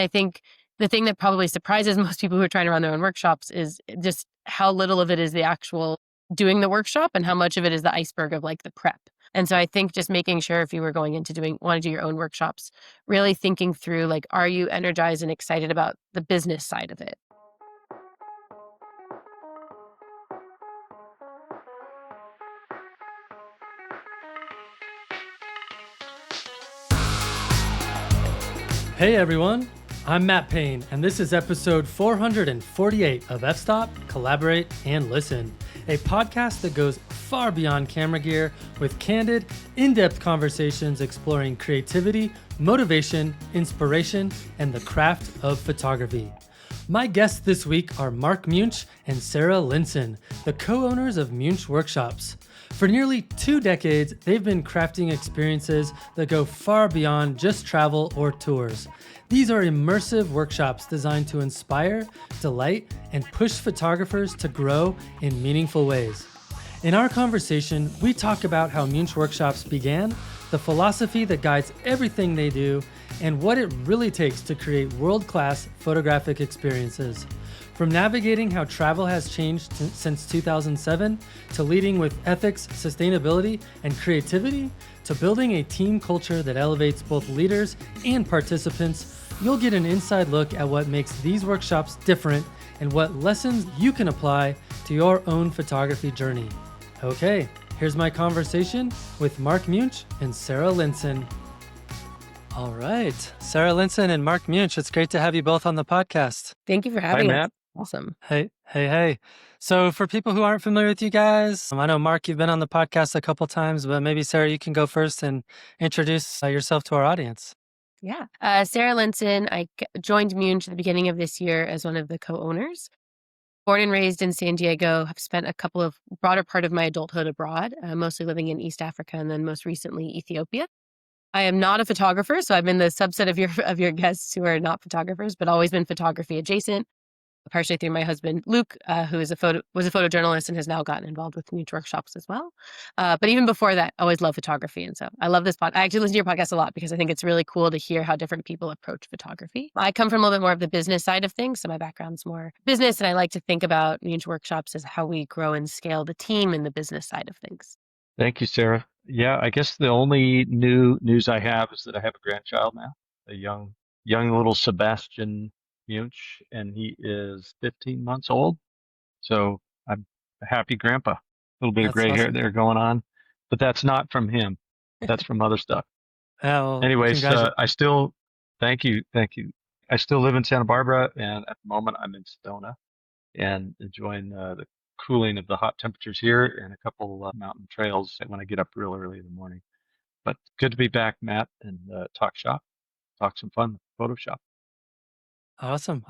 I think the thing that probably surprises most people who are trying to run their own workshops is just how little of it is the actual doing the workshop and how much of it is the iceberg of like the prep. And so I think just making sure if you were going into want to do your own workshops, really thinking through like, are you energized and excited about the business side of it? Hey everyone, I'm Matt Payne, and this is episode 448 of F-Stop, Collaborate, and Listen, a podcast that goes far beyond camera gear with candid, in-depth conversations exploring creativity, motivation, inspiration, and the craft of photography. My guests this week are Marc Muench and Sara Linssen, the co-owners of Muench Workshops. For nearly 2 decades, they've been crafting experiences that go far beyond just travel or tours. These are immersive workshops designed to inspire, delight, and push photographers to grow in meaningful ways. In our conversation, we talk about how Muench Workshops began, the philosophy that guides everything they do, and what it really takes to create world-class photographic experiences. From navigating how travel has changed since 2007, to leading with ethics, sustainability, and creativity, to building a team culture that elevates both leaders and participants, you'll get an inside look at what makes these workshops different and what lessons you can apply to your own photography journey. Okay, here's my conversation with Marc Muench and Sara Linssen. All right, Sara Linssen and Marc Muench, it's great to have you both on the podcast. Thank you for Hi, having us. Matt. Awesome. Hey. So for people who aren't familiar with you guys, I know Marc, you've been on the podcast a couple times, but maybe Sara, you can go first and introduce yourself to our audience. Yeah. Sara Linssen, I joined Muench at the beginning of this year as one of the co-owners. Born and raised in San Diego, have spent a couple of broader part of my adulthood abroad, mostly living in East Africa and then most recently Ethiopia. I am not a photographer, so I've been the subset of your guests who are not photographers, but always been photography adjacent. Partially through my husband Luke, who was a photojournalist and has now gotten involved with Muench Workshops as well. But even before that, I always loved photography, and so I love this I actually listen to your podcast a lot because I think it's really cool to hear how different people approach photography. I come from a little bit more of the business side of things, so my background's more business, and I like to think about Muench Workshops as how we grow and scale the team in the business side of things. Thank you, Sara. Yeah, I guess the only new news I have is that I have a grandchild now, a young little Sebastian Muench, and he is 15 months old. So I'm a happy grandpa. A little bit of That's gray hair awesome. there going on, but that's not from him. That's from other stuff. Well, Anyways, thank you. I still live in Santa Barbara, and at the moment I'm in Sedona and enjoying the cooling of the hot temperatures here and a couple mountain trails when I get up real early in the morning. But good to be back, Matt, and talk some fun Photoshop. Awesome.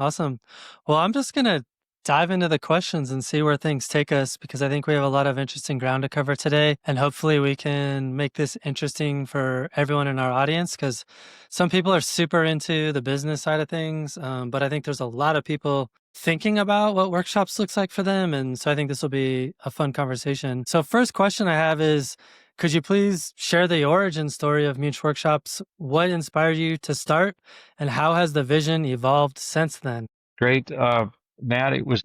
Well, I'm just going to dive into the questions and see where things take us because I think we have a lot of interesting ground to cover today. And hopefully we can make this interesting for everyone in our audience because some people are super into the business side of things. But I think there's a lot of people thinking about what workshops looks like for them. And so I think this will be a fun conversation. So first question I have is, could you please share the origin story of Muench Workshops? What inspired you to start and how has the vision evolved since then? Great. Matt, it was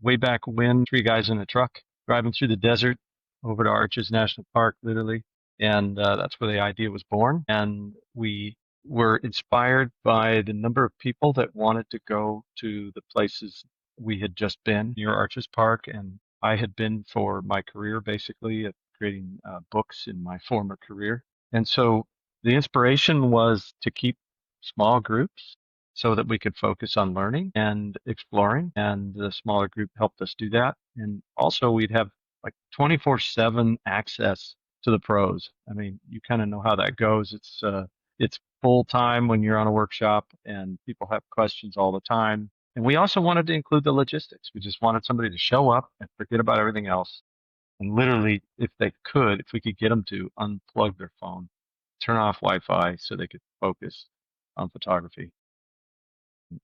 way back when, 3 guys in a truck driving through the desert over to Arches National Park, literally. And that's where the idea was born. And we were inspired by the number of people that wanted to go to the places we had just been near Arches Park. And I had been for my career, basically, at creating books in my former career. And so the inspiration was to keep small groups so that we could focus on learning and exploring. And the smaller group helped us do that. And also we'd have like 24/7 access to the pros. I mean, you kind of know how that goes. It's full time when you're on a workshop and people have questions all the time. And we also wanted to include the logistics. We just wanted somebody to show up and forget about everything else. And literally, if we could get them to unplug their phone, turn off Wi-Fi so they could focus on photography.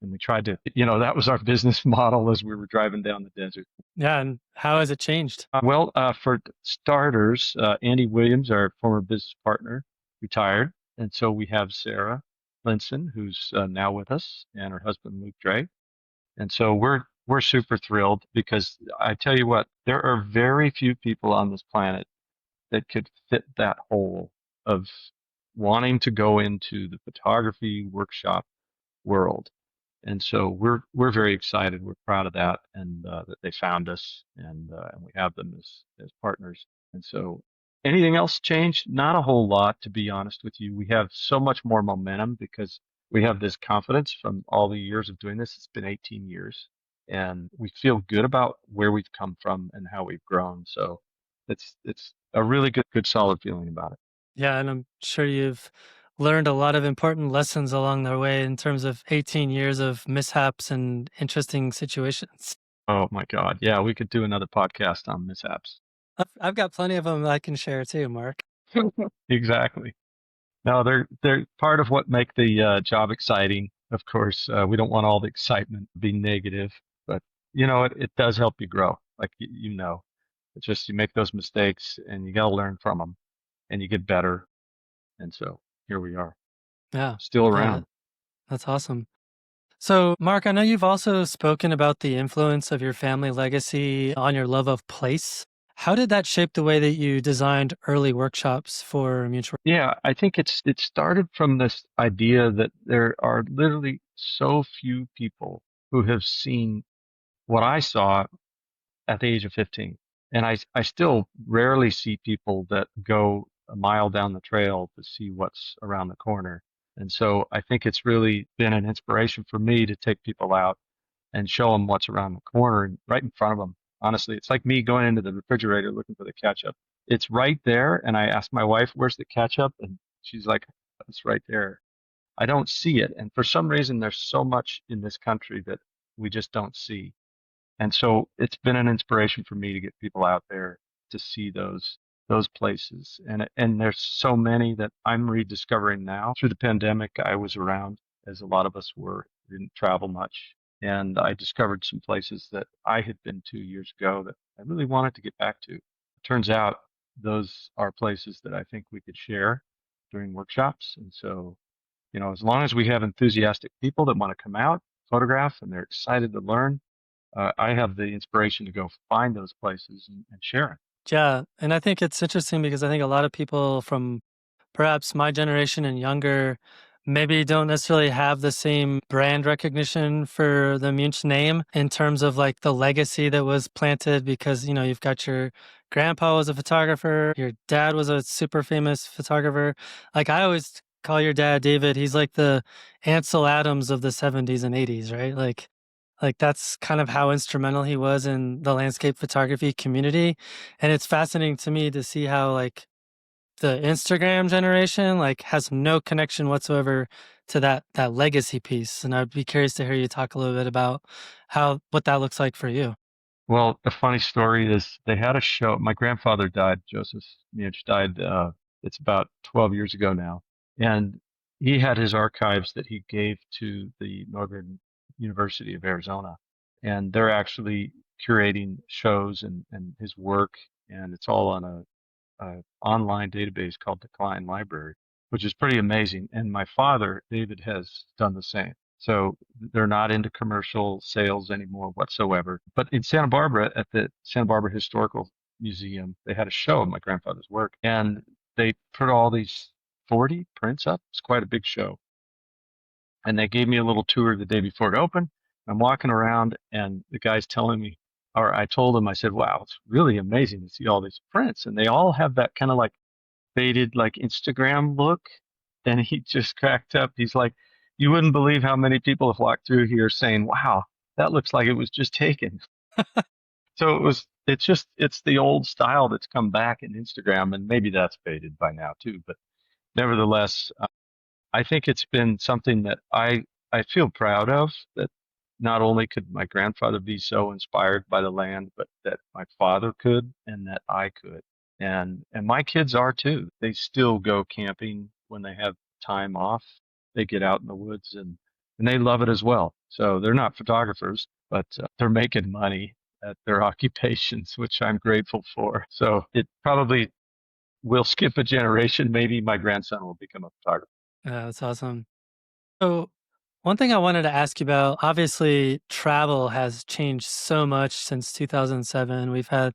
And we tried to, that was our business model as we were driving down the desert. Yeah, and how has it changed? For starters, Andy Williams, our former business partner, retired. And so we have Sara Linssen, who's now with us, and her husband Luke Dre. And so we're super thrilled because I tell you what, there are very few people on this planet that could fit that hole of wanting to go into the photography workshop world. And so we're very excited. We're proud of that, and that they found us, and we have them as partners. And so, anything else changed? Not a whole lot, to be honest with you. We have so much more momentum because we have this confidence from all the years of doing this. It's been 18 years, and we feel good about where we've come from and how we've grown. So, it's a really good solid feeling about it. Yeah, and I'm sure you've learned a lot of important lessons along the way in terms of 18 years of mishaps and interesting situations. Oh my God, yeah, we could do another podcast on mishaps. I've got plenty of them I can share too, Mark. Exactly. No, they're part of what make the job exciting. Of course, we don't want all the excitement to be negative, but it does help you grow. Like it's just you make those mistakes and you got to learn from them, and you get better. And so here we are, Yeah, still yeah, around. that's awesome. So, Mark, I know you've also spoken about the influence of your family legacy on your love of place. How did that shape the way that you designed early workshops for Muench? Yeah, I think it started from this idea that there are literally so few people who have seen what I saw at the age of 15. And I still rarely see people that go a mile down the trail to see what's around the corner. And so I think it's really been an inspiration for me to take people out and show them what's around the corner and right in front of them. Honestly, it's like me going into the refrigerator looking for the ketchup. It's right there. And I ask my wife, where's the ketchup? And she's like, it's right there. I don't see it. And for some reason, there's so much in this country that we just don't see. And so it's been an inspiration for me to get people out there to see those places. And there's so many that I'm rediscovering now. Through the pandemic, I was around, as a lot of us were, didn't travel much. And I discovered some places that I had been to years ago that I really wanted to get back to. It turns out those are places that I think we could share during workshops. And so, as long as we have enthusiastic people that want to come out, photograph, and they're excited to learn, I have the inspiration to go find those places and share it. Yeah, and I think it's interesting because I think a lot of people from perhaps my generation and younger maybe don't necessarily have the same brand recognition for the Muench name in terms of like the legacy that was planted because you've got your grandpa was a photographer, your dad was a super famous photographer. Like I always call your dad David, he's like the Ansel Adams of the 70s and 80s, right? Like that's kind of how instrumental he was in the landscape photography community. And it's fascinating to me to see how like the Instagram generation like has no connection whatsoever to that legacy piece. And I'd be curious to hear you talk a little bit about what that looks like for you. Well, the funny story is they had a show. My grandfather died. Joseph Muench died. It's about 12 years ago now, and he had his archives that he gave to the Northern University of Arizona, and they're actually curating shows and his work, and it's all on a online database called the Klein Library, which is pretty amazing. And my father, David, has done the same. So they're not into commercial sales anymore whatsoever. But in Santa Barbara, at the Santa Barbara Historical Museum, they had a show of my grandfather's work, and they put all these 40 prints up. It's quite a big show. And they gave me a little tour the day before it opened. I'm walking around, and the guy's telling me, or I told him, I said, wow, it's really amazing to see all these prints. And they all have that kind of like faded, like Instagram look. And he just cracked up. He's like, you wouldn't believe how many people have walked through here saying, wow, that looks like it was just taken. So it's the old style that's come back in Instagram. And maybe that's faded by now too. But nevertheless, I think it's been something that I feel proud of, that not only could my grandfather be so inspired by the land, but that my father could and that I could. And my kids are too. They still go camping when they have time off. They get out in the woods and they love it as well. So they're not photographers, but they're making money at their occupations, which I'm grateful for. So it probably will skip a generation. Maybe my grandson will become a photographer. Yeah, that's awesome. So, one thing I wanted to ask you about, obviously, travel has changed so much since 2007. We've had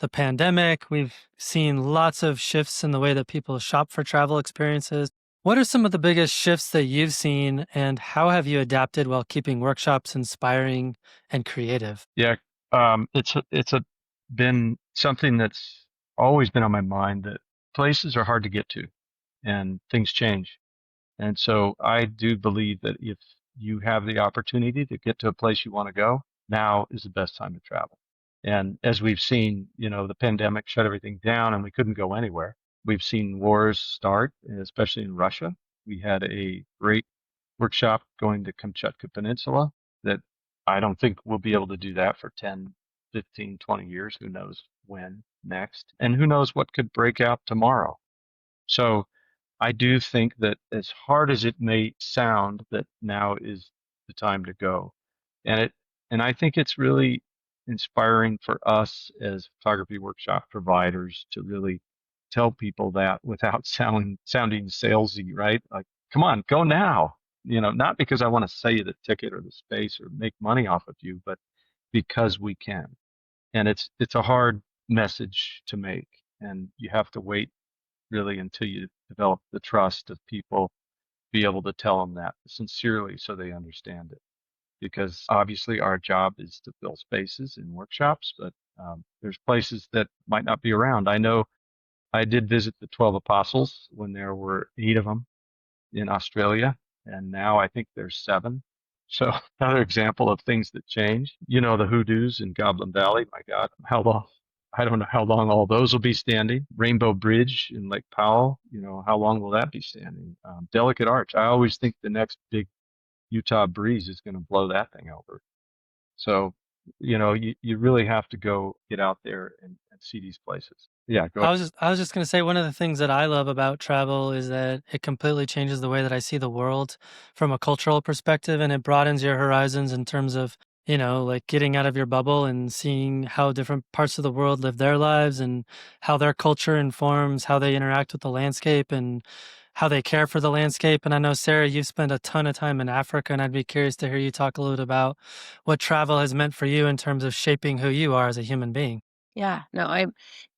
the pandemic, we've seen lots of shifts in the way that people shop for travel experiences. What are some of the biggest shifts that you've seen, and how have you adapted while keeping workshops inspiring and creative? Yeah, it's been something that's always been on my mind that places are hard to get to and things change. And so I do believe that if you have the opportunity to get to a place you want to go, now is the best time to travel. And as we've seen, the pandemic shut everything down and we couldn't go anywhere. We've seen wars start, especially in Russia. We had a great workshop going to Kamchatka Peninsula that I don't think we'll be able to do that for 10, 15, 20 years. Who knows when next? And who knows what could break out tomorrow. So I do think that as hard as it may sound, that now is the time to go. And I think it's really inspiring for us as photography workshop providers to really tell people that without sounding salesy, right? Like, come on, go now. Not because I want to sell you the ticket or the space or make money off of you, but because we can. And it's a hard message to make, and you have to wait really until you develop the trust of people, be able to tell them that sincerely so they understand it. Because obviously our job is to fill spaces in workshops, but there's places that might not be around. I know I did visit the 12 Apostles when there were 8 of them in Australia, and now I think there's 7. So another example of things that change. The hoodoos in Goblin Valley. My God, how long? I don't know how long all those will be standing. Rainbow Bridge in Lake Powell. How long will that be standing? Delicate Arch. I always think the next big Utah breeze is going to blow that thing over. So, you really have to go get out there and see these places. Yeah, go ahead. I was just gonna say one of the things that I love about travel is that it completely changes the way that I see the world from a cultural perspective, and it broadens your horizons in terms of, like getting out of your bubble and seeing how different parts of the world live their lives and how their culture informs how they interact with the landscape and how they care for the landscape. And I know, Sarah, you've spent a ton of time in Africa, and I'd be curious to hear you talk a little bit about what travel has meant for you in terms of shaping who you are as a human being. Yeah, no,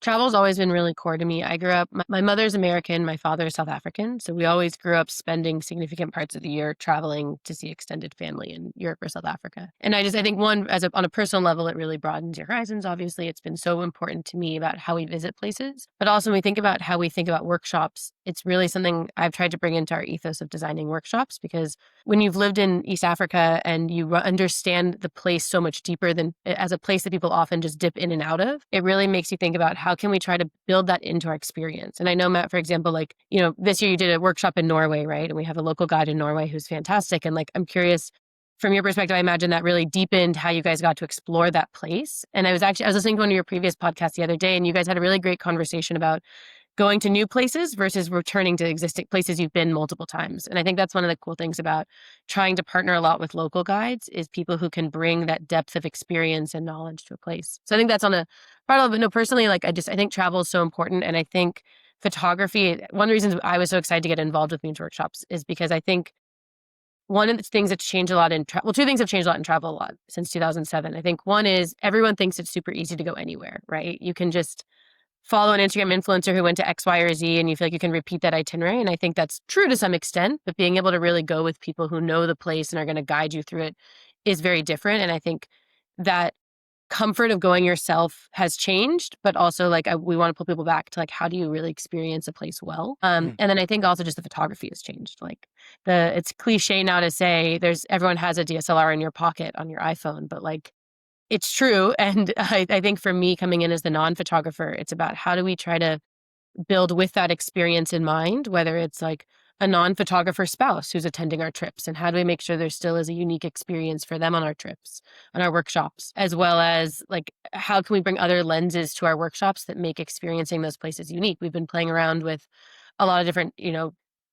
travel's always been really core to me. I grew up, my mother's American, my father is South African, so we always grew up spending significant parts of the year traveling to see extended family in Europe or South Africa. And I think one, on a personal level, it really broadens your horizons. Obviously, it's been so important to me about how we visit places, but also when we think about how we think about workshops, it's really something I've tried to bring into our ethos of designing workshops, because when you've lived in East Africa and you understand the place so much deeper than as a place that people often just dip in and out of, it really makes you think about how can we try to build that into our experience. And I know, Matt, for example, like, this year you did a workshop in Norway, right? And we have a local guide in Norway who's fantastic. And like, I'm curious, from your perspective, I imagine that really deepened how you guys got to explore that place. And I was listening to one of your previous podcasts the other day, and you guys had a really great conversation about going to new places versus returning to existing places you've been multiple times. And I think that's one of the cool things about trying to partner a lot with local guides is people who can bring that depth of experience and knowledge to a place. So I think that's on a part of it. No, personally, like I think travel is so important. And I think photography, one of the reasons I was so excited to get involved with Muench Workshops is because I think one of the things that's changed a lot in travel, well, two things have changed a lot in travel a lot since 2007. I think one is everyone thinks it's super easy to go anywhere, right? You can just follow an Instagram influencer who went to X, Y, or Z, and you feel like you can repeat that itinerary. And I think that's true to some extent, but being able to really go with people who know the place and are going to guide you through it is very different. And I think that comfort of going yourself has changed, but also like we want to pull people back to like, how do you really experience a place well? And then I think also just the photography has changed. Like it's cliche now to say everyone has a DSLR in your pocket on your iPhone, but like, it's true. And I think for me coming in as the non-photographer, it's about how do we try to build with that experience in mind, whether it's like a non-photographer spouse who's attending our trips, and how do we make sure there still is a unique experience for them on our trips, on our workshops, as well as like how can we bring other lenses to our workshops that make experiencing those places unique. We've been playing around with a lot of different,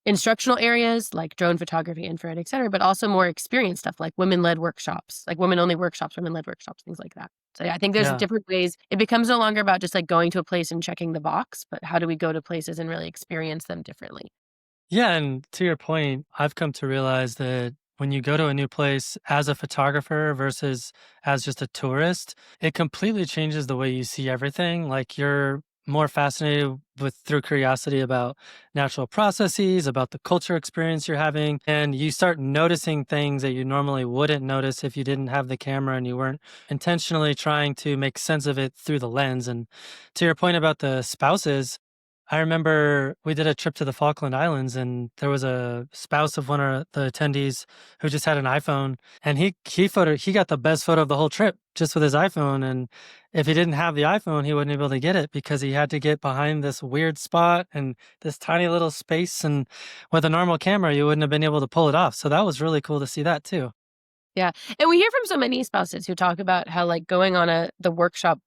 instructional areas like drone photography, infrared, et cetera, but also more experience stuff like women-led workshops, like women-only workshops, women-led workshops, things like that. So yeah, I think there's Yeah. different ways. It becomes no longer about just like going to a place and checking the box, but how do we go to places and really experience them differently? Yeah, and to your point, I've come to realize that when you go to a new place as a photographer versus as just a tourist, it completely changes the way you see everything. Like you're more fascinated with through curiosity about natural processes, about the culture experience you're having, and you start noticing things that you normally wouldn't notice if you didn't have the camera and you weren't intentionally trying to make sense of it through the lens. And to your point about the spouses, I remember we did a trip to the Falkland Islands, and there was a spouse of one of the attendees who just had an iPhone, and he got the best photo of the whole trip just with his iPhone. And if he didn't have the iPhone, he wouldn't be able to get it because he had to get behind this weird spot and this tiny little space. And with a normal camera, you wouldn't have been able to pull it off. So that was really cool to see that too. Yeah, and we hear from so many spouses who talk about how, like, going on the workshop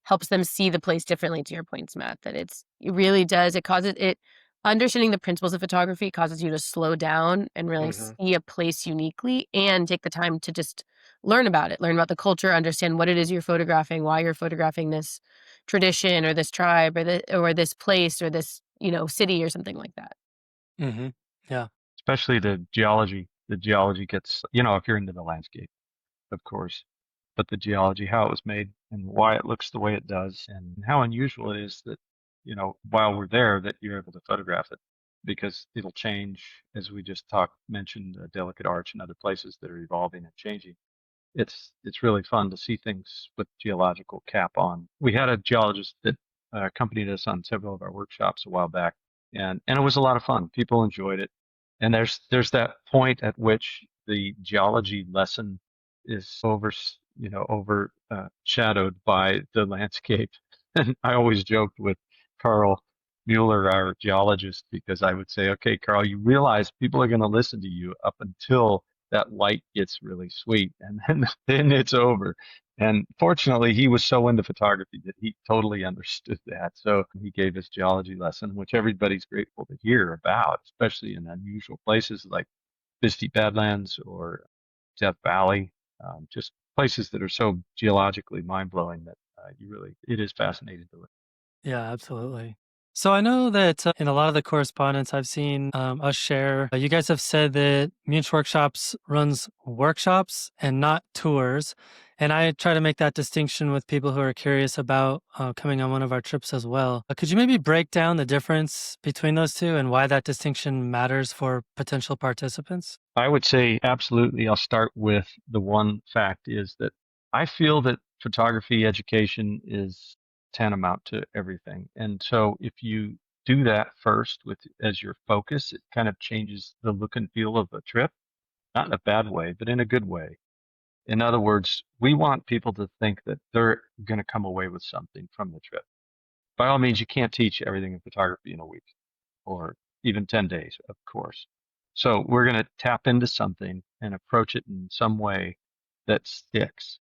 helps them see the place differently, to your points, Matt, that it really does, it causes it understanding the principles of photography causes you to slow down and really Hmm. see a place uniquely and take the time to just learn about it, learn about the culture, understand what it is you're photographing, why you're photographing this tradition or this tribe or this place or this, city or something like that. Hmm. Yeah. Especially the geology. The geology gets, if you're into the landscape, of course, but the geology, how it was made and why it looks the way it does and how unusual it is that, while we're there, that you're able to photograph it because it'll change as we just mentioned Delicate Arch and other places that are evolving and changing. It's really fun to see things with geological cap on. We had a geologist that accompanied us on several of our workshops a while back, and it was a lot of fun. People enjoyed it, and there's that point at which the geology lesson is shadowed by the landscape. And I always joked with Carl Mueller, our geologist, because I would say, "Okay, Carl, you realize people are going to listen to you up until that light gets really sweet and then it's over." And fortunately, he was so into photography that he totally understood that. So he gave us geology lesson, which everybody's grateful to hear about, especially in unusual places like Bisty Badlands or Death Valley, just places that are so geologically mind blowing that it is fascinating to look. Yeah, absolutely. So I know that in a lot of the correspondence I've seen us share, you guys have said that Muench Workshops runs workshops and not tours. And I try to make that distinction with people who are curious about coming on one of our trips as well. Could you maybe break down the difference between those two and why that distinction matters for potential participants? I would say absolutely. I'll start with the one fact is that I feel that photography education is tantamount to everything. And so if you do that first with as your focus, it kind of changes the look and feel of a trip, not in a bad way, but in a good way. In other words, we want people to think that they're going to come away with something from the trip. By all means, you can't teach everything in photography in a week or even 10 days, of course. So we're going to tap into something and approach it in some way that sticks.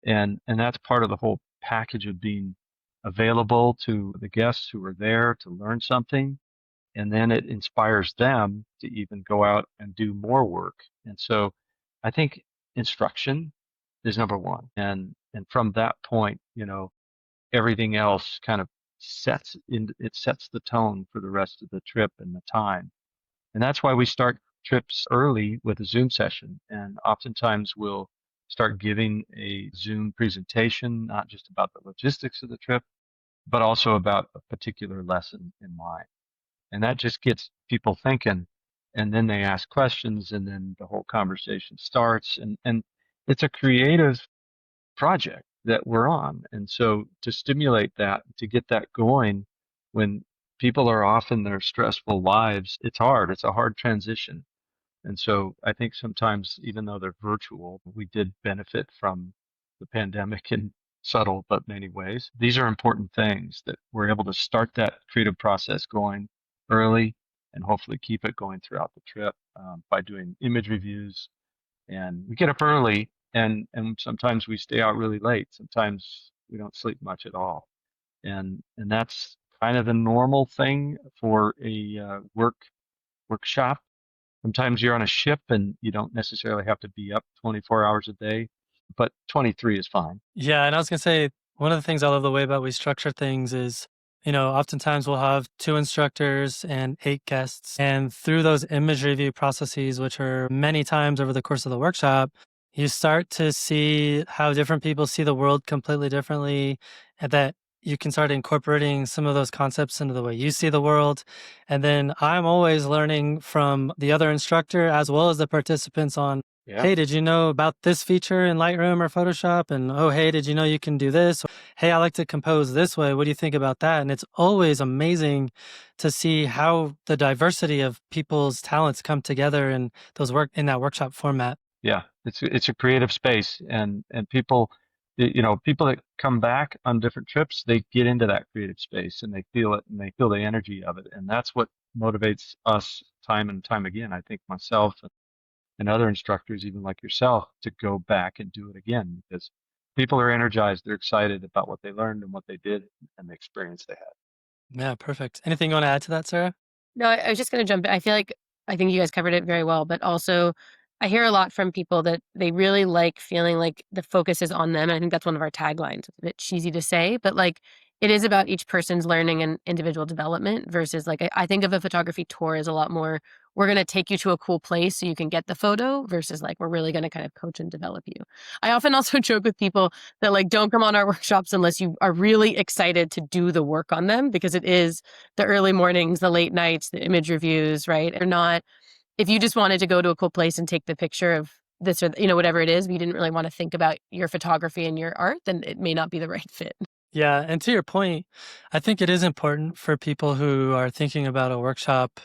And that's part of the whole package of being available to the guests who are there to learn something. And then it inspires them to even go out and do more work. And so I think instruction is number one. And from that point, everything else kind of sets the tone for the rest of the trip and the time. And that's why we start trips early with a Zoom session. And oftentimes we'll start giving a Zoom presentation, not just about the logistics of the trip, but also about a particular lesson in mind. And that just gets people thinking. And then they ask questions, and then the whole conversation starts. And it's a creative project that we're on. And so to stimulate that, to get that going when people are off in their stressful lives, it's hard. It's a hard transition. And so I think sometimes, even though they're virtual, we did benefit from the pandemic in subtle but many ways. These are important things that we're able to start that creative process going early and hopefully keep it going throughout the trip by doing image reviews, and we get up early and sometimes we stay out really late. Sometimes we don't sleep much at all. And that's kind of the normal thing for a workshop. Sometimes you're on a ship and you don't necessarily have to be up 24 hours a day, but 23 is fine. Yeah, and I was gonna say one of the things I love the way about we structure things is Oftentimes we'll have 2 instructors and 8 guests. And through those image review processes, which are many times over the course of the workshop, you start to see how different people see the world completely differently, and that you can start incorporating some of those concepts into the way you see the world. And then I'm always learning from the other instructor as well as the participants on, Yeah. hey, did you know about this feature in Lightroom or Photoshop? And oh, hey, did you know you can do this? Hey, I like to compose this way. What do you think about that? And it's always amazing to see how the diversity of people's talents come together in those work in that workshop format. Yeah, it's a creative space, and people, people that come back on different trips, they get into that creative space and they feel it and they feel the energy of it, and that's what motivates us time and time again. I think myself and other instructors, even like yourself, to go back and do it again because people are energized, they're excited about what they learned and what they did and the experience they had. Yeah, perfect. Anything you want to add to that, Sarah? No, I was just gonna jump in. I feel like I think you guys covered it very well, but also I hear a lot from people that they really like feeling like the focus is on them. And I think that's one of our taglines. It's a bit cheesy to say, but like it is about each person's learning and individual development versus like I think of a photography tour as a lot more we're gonna take you to a cool place so you can get the photo versus like we're really gonna kind of coach and develop you. I often also joke with people that like don't come on our workshops unless you are really excited to do the work on them because it is the early mornings, the late nights, the image reviews, right? Or not, if you just wanted to go to a cool place and take the picture of this or, whatever it is, but you didn't really want to think about your photography and your art, then it may not be the right fit. Yeah, and to your point, I think it is important for people who are thinking about a workshop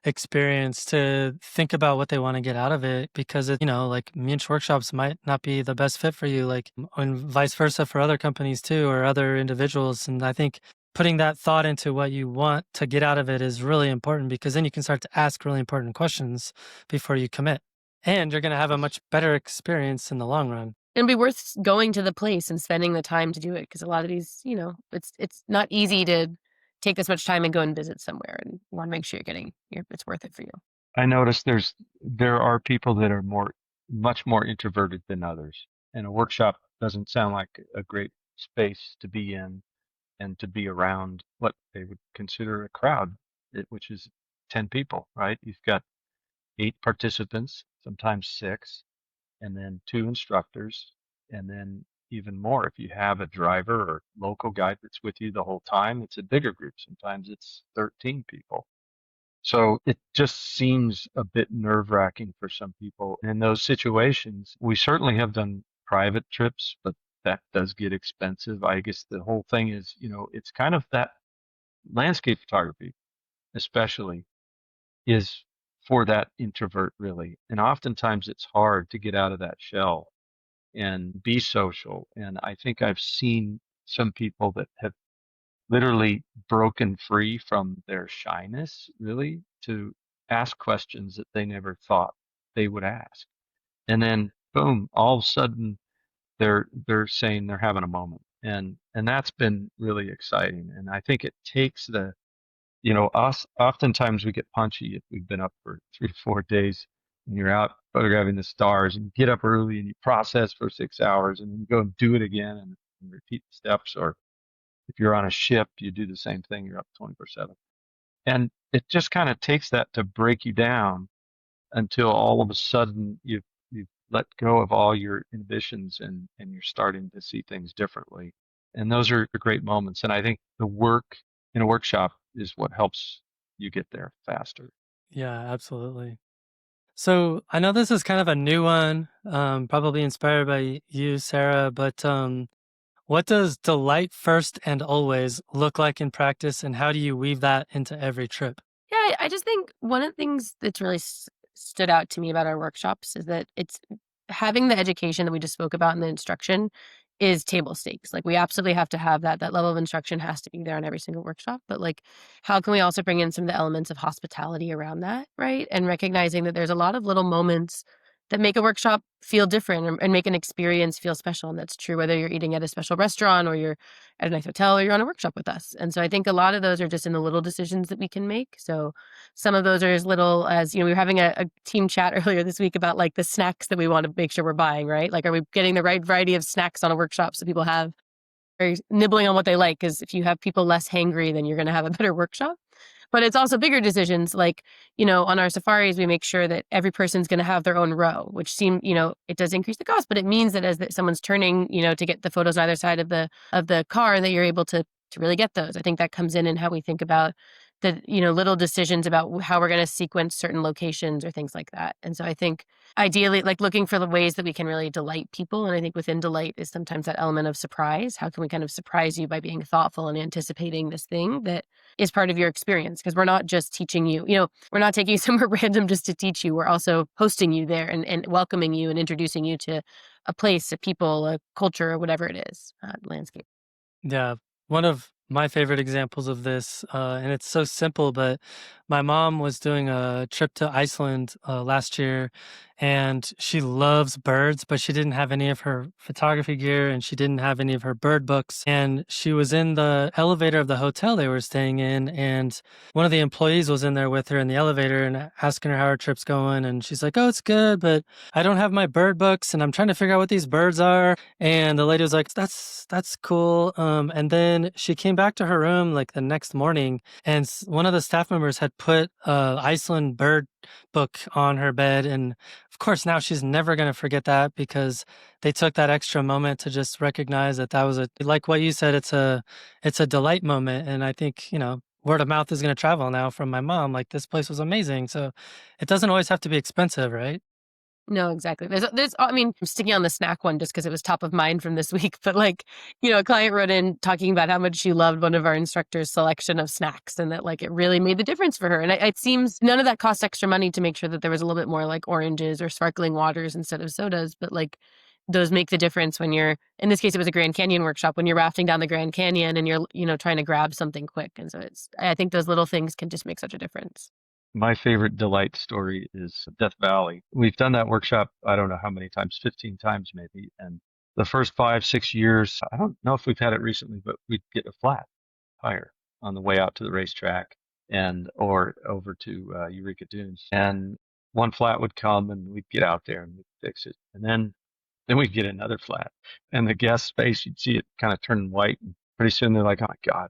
experience to think about what they want to get out of it because like Muench Workshops might not be the best fit for you, like and vice versa for other companies too or other individuals. And I think putting that thought into what you want to get out of it is really important because then you can start to ask really important questions before you commit. And you're going to have a much better experience in the long run. It'd be worth going to the place and spending the time to do it because a lot of these, it's not easy to take this much time and go and visit somewhere, and you want to make sure it's worth it for you. I noticed there are people that are much more introverted than others, and a workshop doesn't sound like a great space to be in and to be around what they would consider a crowd, which is 10 people, right? You've got 8 participants, sometimes 6, and then 2 instructors, and then even more if you have a driver or local guide that's with you the whole time. It's a bigger group. Sometimes it's 13 people. So it just seems a bit nerve-wracking for some people. In those situations, we certainly have done private trips, but that does get expensive. I guess the whole thing is, it's kind of that landscape photography, especially, is for that introvert, really. And oftentimes it's hard to get out of that shell and be social. And I think I've seen some people that have literally broken free from their shyness, really, to ask questions that they never thought they would ask. And then boom, all of a sudden they're saying they're having a moment. And that's been really exciting. And I think it takes us oftentimes we get punchy if we've been up for 3 to 4 days and you're out photographing the stars and you get up early and you process for 6 hours and then you go and do it again and repeat the steps. Or if you're on a ship, you do the same thing. You're up 24/7. And it just kind of takes that to break you down until all of a sudden you've let go of all your inhibitions and you're starting to see things differently. And those are the great moments. And I think the work in a workshop is what helps you get there faster. Yeah, absolutely. So I know this is kind of a new one, probably inspired by you, Sarah, but what does delight first and always look like in practice, and how do you weave that into every trip? Yeah, I just think one of the things that's really stood out to me about our workshops is that it's having the education that we just spoke about in the instruction is table stakes. Like we absolutely have to have that. That level of instruction has to be there on every single workshop. But like, how can we also bring in some of the elements of hospitality around that, right? And recognizing that there's a lot of little moments that make a workshop feel different and make an experience feel special. And that's true whether you're eating at a special restaurant or you're at a nice hotel or you're on a workshop with us. And so I think a lot of those are just in the little decisions that we can make. So some of those are as little as, we were having a team chat earlier this week about like the snacks that we want to make sure we're buying, right? Like, are we getting the right variety of snacks on a workshop so people have very nibbling on what they like, because if you have people less hangry, then you're going to have a better workshop. But it's also bigger decisions. Like, on our safaris, we make sure that every person's going to have their own row, which it does increase the cost, but it means that someone's turning, to get the photos on either side of the car, that you're able to really get those. I think that comes in how we think about the, little decisions about how we're going to sequence certain locations or things like that. And so I think ideally, like, looking for the ways that we can really delight people. And I think within delight is sometimes that element of surprise. How can we kind of surprise you by being thoughtful and anticipating this thing that is part of your experience? Because we're not just teaching you, we're not taking you somewhere random just to teach you. We're also hosting you there and welcoming you and introducing you to a place, a people, a culture, or whatever it is, landscape. Yeah, one of my favorite examples of this, and it's so simple, but my mom was doing a trip to Iceland last year, and she loves birds, but she didn't have any of her photography gear and she didn't have any of her bird books. And she was in the elevator of the hotel they were staying in, and one of the employees was in there with her in the elevator and asking her how her trip's going. And she's like, "Oh, it's good, but I don't have my bird books and I'm trying to figure out what these birds are." And the lady was like, "That's cool." And then she came back to her room like the next morning, and one of the staff members had put Iceland bird book on her bed. And of course, now she's never going to forget that, because they took that extra moment to just recognize that was like what you said, it's a delight moment. And I think, word of mouth is going to travel now from my mom. Like, this place was amazing. So it doesn't always have to be expensive, right? No, exactly. I mean, I'm sticking on the snack one just because it was top of mind from this week. But like, a client wrote in talking about how much she loved one of our instructors' selection of snacks, and that like it really made the difference for her. And it seems none of that cost extra money to make sure that there was a little bit more like oranges or sparkling waters instead of sodas. But like, those make the difference when in this case, it was a Grand Canyon workshop, when you're rafting down the Grand Canyon and you're, trying to grab something quick. And so I think those little things can just make such a difference. My favorite delight story is Death Valley. We've done that workshop, I don't know how many times, 15 times maybe. And the first 5, 6 years, I don't know if we've had it recently, but we'd get a flat tire on the way out to the racetrack or over to Eureka Dunes. And one flat would come and we'd get out there and we'd fix it. And then we'd get another flat. And the guest face, you'd see it kind of turn white. And pretty soon they're like, "Oh my God,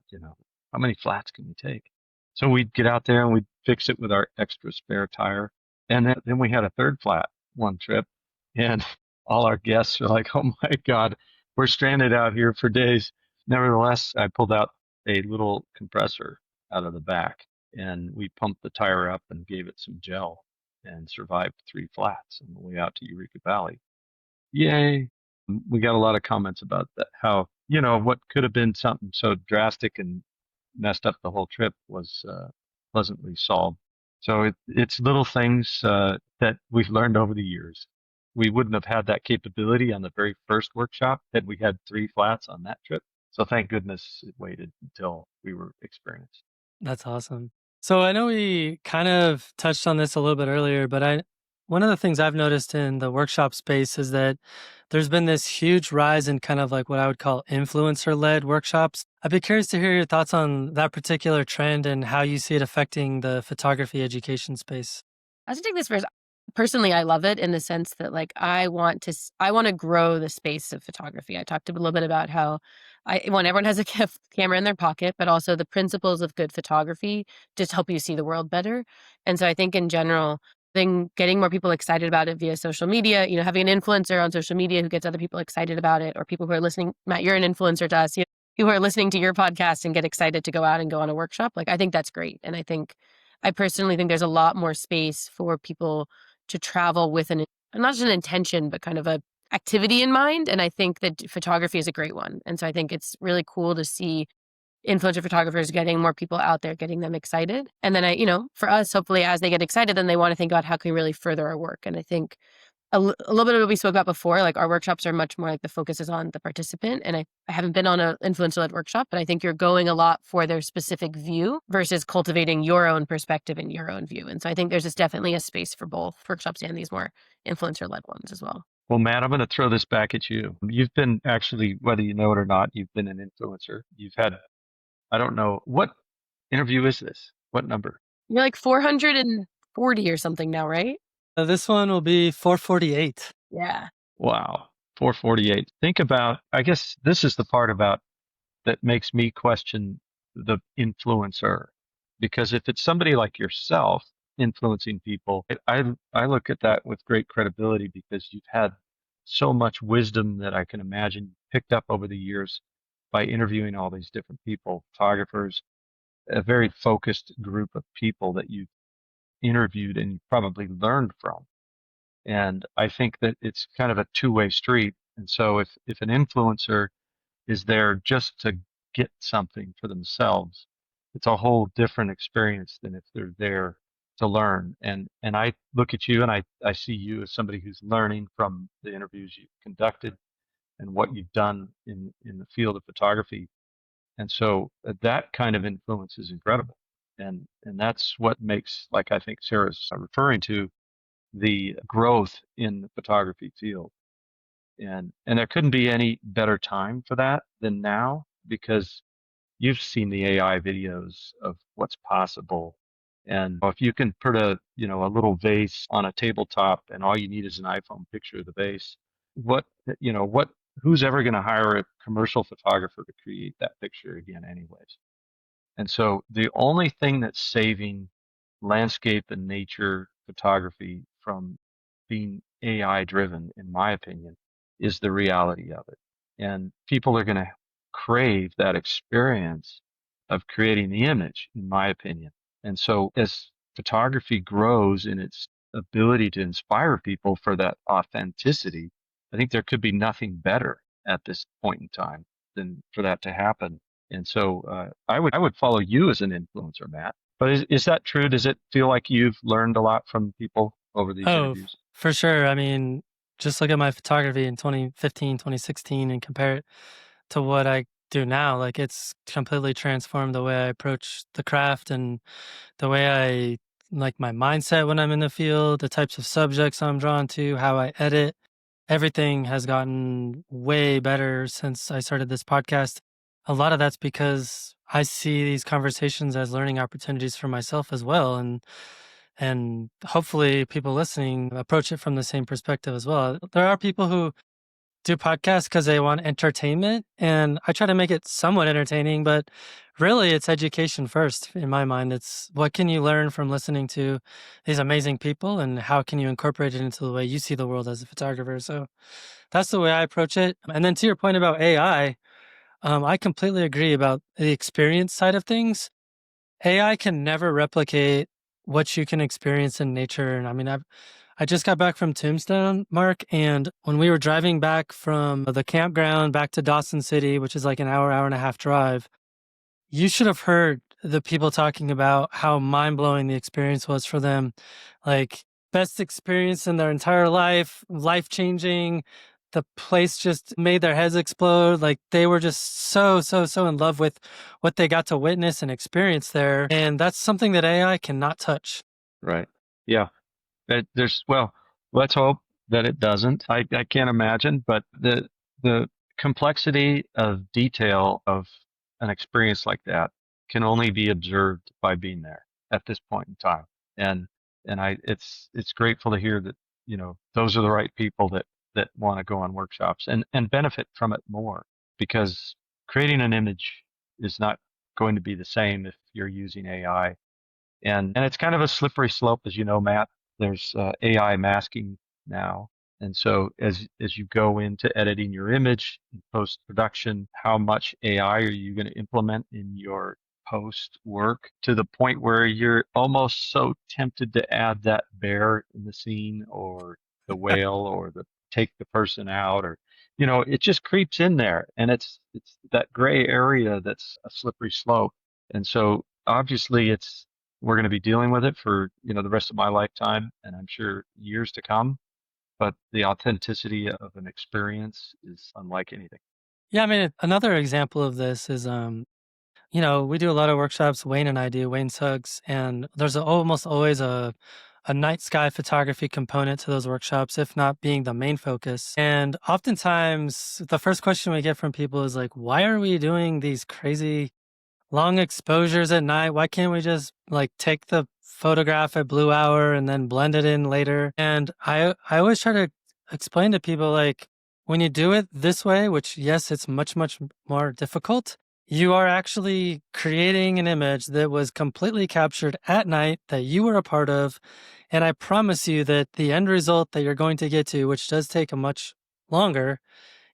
how many flats can we take?" So we'd get out there and we'd fix it with our extra spare tire. And then we had a third flat one trip, and all our guests were like, "Oh my God, we're stranded out here for days." Nevertheless, I pulled out a little compressor out of the back, and we pumped the tire up and gave it some gel and survived 3 flats on the way out to Eureka Valley. Yay. We got a lot of comments about that, how, what could have been something so drastic and messed up the whole trip was pleasantly solved. So it's little things that we've learned over the years. We wouldn't have had that capability on the very first workshop had we had 3 flats on that trip. So thank goodness it waited until we were experienced. That's awesome. So I know we kind of touched on this a little bit earlier, but one of the things I've noticed in the workshop space is that there's been this huge rise in kind of like what I would call influencer-led workshops. I'd be curious to hear your thoughts on that particular trend and how you see it affecting the photography education space. I should take this first. Personally, I love it in the sense that like I want to grow the space of photography. I talked a little bit about how I want everyone has a camera in their pocket, but also the principles of good photography just help you see the world better. And so I think in general, getting more people excited about it via social media, having an influencer on social media who gets other people excited about it, or people who are listening. Matt, you're an influencer to us. People who are listening to your podcast and get excited to go out and go on a workshop. Like, I think that's great. And I personally think there's a lot more space for people to travel with not just an intention, but kind of a activity in mind. And I think that photography is a great one. And so I think it's really cool to see influencer photographers getting more people out there, getting them excited. And then for us, hopefully as they get excited, then they want to think about how can we really further our work. And I think a little bit of what we spoke about before, like our workshops are much more like the focus is on the participant. And I haven't been on an influencer-led workshop, but I think you're going a lot for their specific view versus cultivating your own perspective and your own view. And so I think there's just definitely a space for both workshops and these more influencer-led ones as well. Well, Matt, I'm going to throw this back at you. You've been actually, whether you know it or not, you've been an influencer. You've had, I don't know, what interview is this? What number? You're like 440 or something now, right? This one will be 448. Yeah. Wow. 448. Think about, I guess this is the part about that makes me question the influencer. Because if it's somebody like yourself influencing people, I look at that with great credibility because you've had so much wisdom that I can imagine you picked up over the years by interviewing all these different people, photographers, a very focused group of people that you've interviewed and you probably learned from. And I think that it's kind of a two-way street. And so if an influencer is there just to get something for themselves, it's a whole different experience than if they're there to learn. And I look at you and I see you as somebody who's learning from the interviews you've conducted and what you've done in the field of photography. And so that kind of influence is incredible. And that's what makes, like I think Sarah's referring to, the growth in the photography field. And there couldn't be any better time for that than now because you've seen the AI videos of what's possible. And if you can put a little vase on a tabletop and all you need is an iPhone picture of the vase, what, what, who's ever going to hire a commercial photographer to create that picture again anyways? And so the only thing that's saving landscape and nature photography from being AI driven, in my opinion, is the reality of it. And people are going to crave that experience of creating the image, in my opinion. And so as photography grows in its ability to inspire people for that authenticity, I think there could be nothing better at this point in time than for that to happen. And so I would follow you as an influencer, Matt. But is that true? Does it feel like you've learned a lot from people over these Oh, interviews? for sure. I mean, just look at my photography in 2015, 2016 and compare it to what I do now. Like it's completely transformed the way I approach the craft and the way I like my mindset when I'm in the field, the types of subjects I'm drawn to, how I edit. Everything has gotten way better since I started this podcast. A lot of that's because I see these conversations as learning opportunities for myself as well. And hopefully people listening approach it from the same perspective as well. There are people who do podcasts because they want entertainment, and I try to make it somewhat entertaining, but really it's education first in my mind. It's what can you learn from listening to these amazing people, and how can you incorporate it into the way you see the world as a photographer. So that's the way I approach it. And then to your point about AI, I completely agree about the experience side of things. AI can never replicate what you can experience in nature. And I mean, I just got back from Tombstone, Mark, and when we were driving back from the campground back to Dawson City, which is like an hour and a half drive, you should have heard the people talking about how mind-blowing the experience was for them. Like, best experience in their entire life, life-changing. The place just made their heads explode. Like, they were just so in love with what they got to witness and experience there. And that's something that AI cannot touch. Right. Yeah. Well, let's hope that it doesn't. I can't imagine, but the complexity of detail of an experience like that can only be observed by being there at this point in time. And it's grateful to hear that, those are the right people that want to go on workshops and benefit from it more because creating an image is not going to be the same if you're using AI. And it's kind of a slippery slope, as you know, Matt. There's AI masking now. And so as you go into editing your image in post production, how much AI are you going to implement in your post work to the point where you're almost so tempted to add that bear in the scene or the whale or the take the person out or it just creeps in there and it's that gray area that's a slippery slope. And so obviously we're going to be dealing with it for the rest of my lifetime and I'm sure years to come, but the authenticity of an experience is unlike anything. Yeah, I mean, another example of this is we do a lot of workshops. Wayne and I do, Wayne Suggs, and there's almost always a night sky photography component to those workshops, if not being the main focus. And oftentimes, the first question we get from people is like, "Why are we doing these crazy long exposures at night? Why can't we just like take the photograph at blue hour and then blend it in later?" And I always try to explain to people like when you do it this way, which yes, it's much more difficult, you are actually creating an image that was completely captured at night that you were a part of. And I promise you that the end result that you're going to get to, which does take a much longer,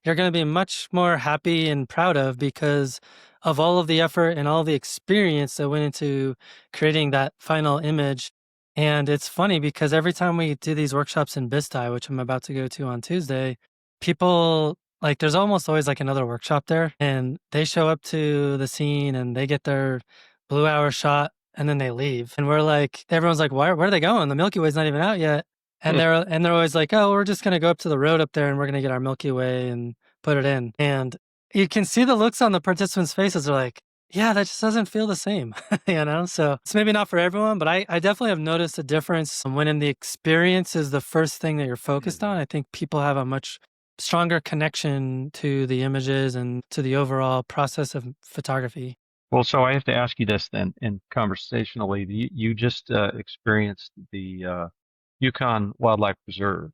you're going to be much more happy and proud of because of all of the effort and all the experience that went into creating that final image. And it's funny because every time we do these workshops in Bistai, which I'm about to go to on Tuesday, people like there's almost always like another workshop there and they show up to the scene and they get their blue hour shot and then they leave. And we're like, everyone's like, where are they going? The Milky Way's not even out yet. And they're always like, "Oh, we're just gonna go up to the road up there, and we're gonna get our Milky Way and put it in." And you can see the looks on the participants' faces. They're like, "Yeah, that just doesn't feel the same," you know. So it's maybe not for everyone, but I definitely have noticed a difference when in the experience is the first thing that you're focused on. I think people have a much stronger connection to the images and to the overall process of photography. Well, so I have to ask you this then, and conversationally, you just experienced the Yukon Wildlife Preserve,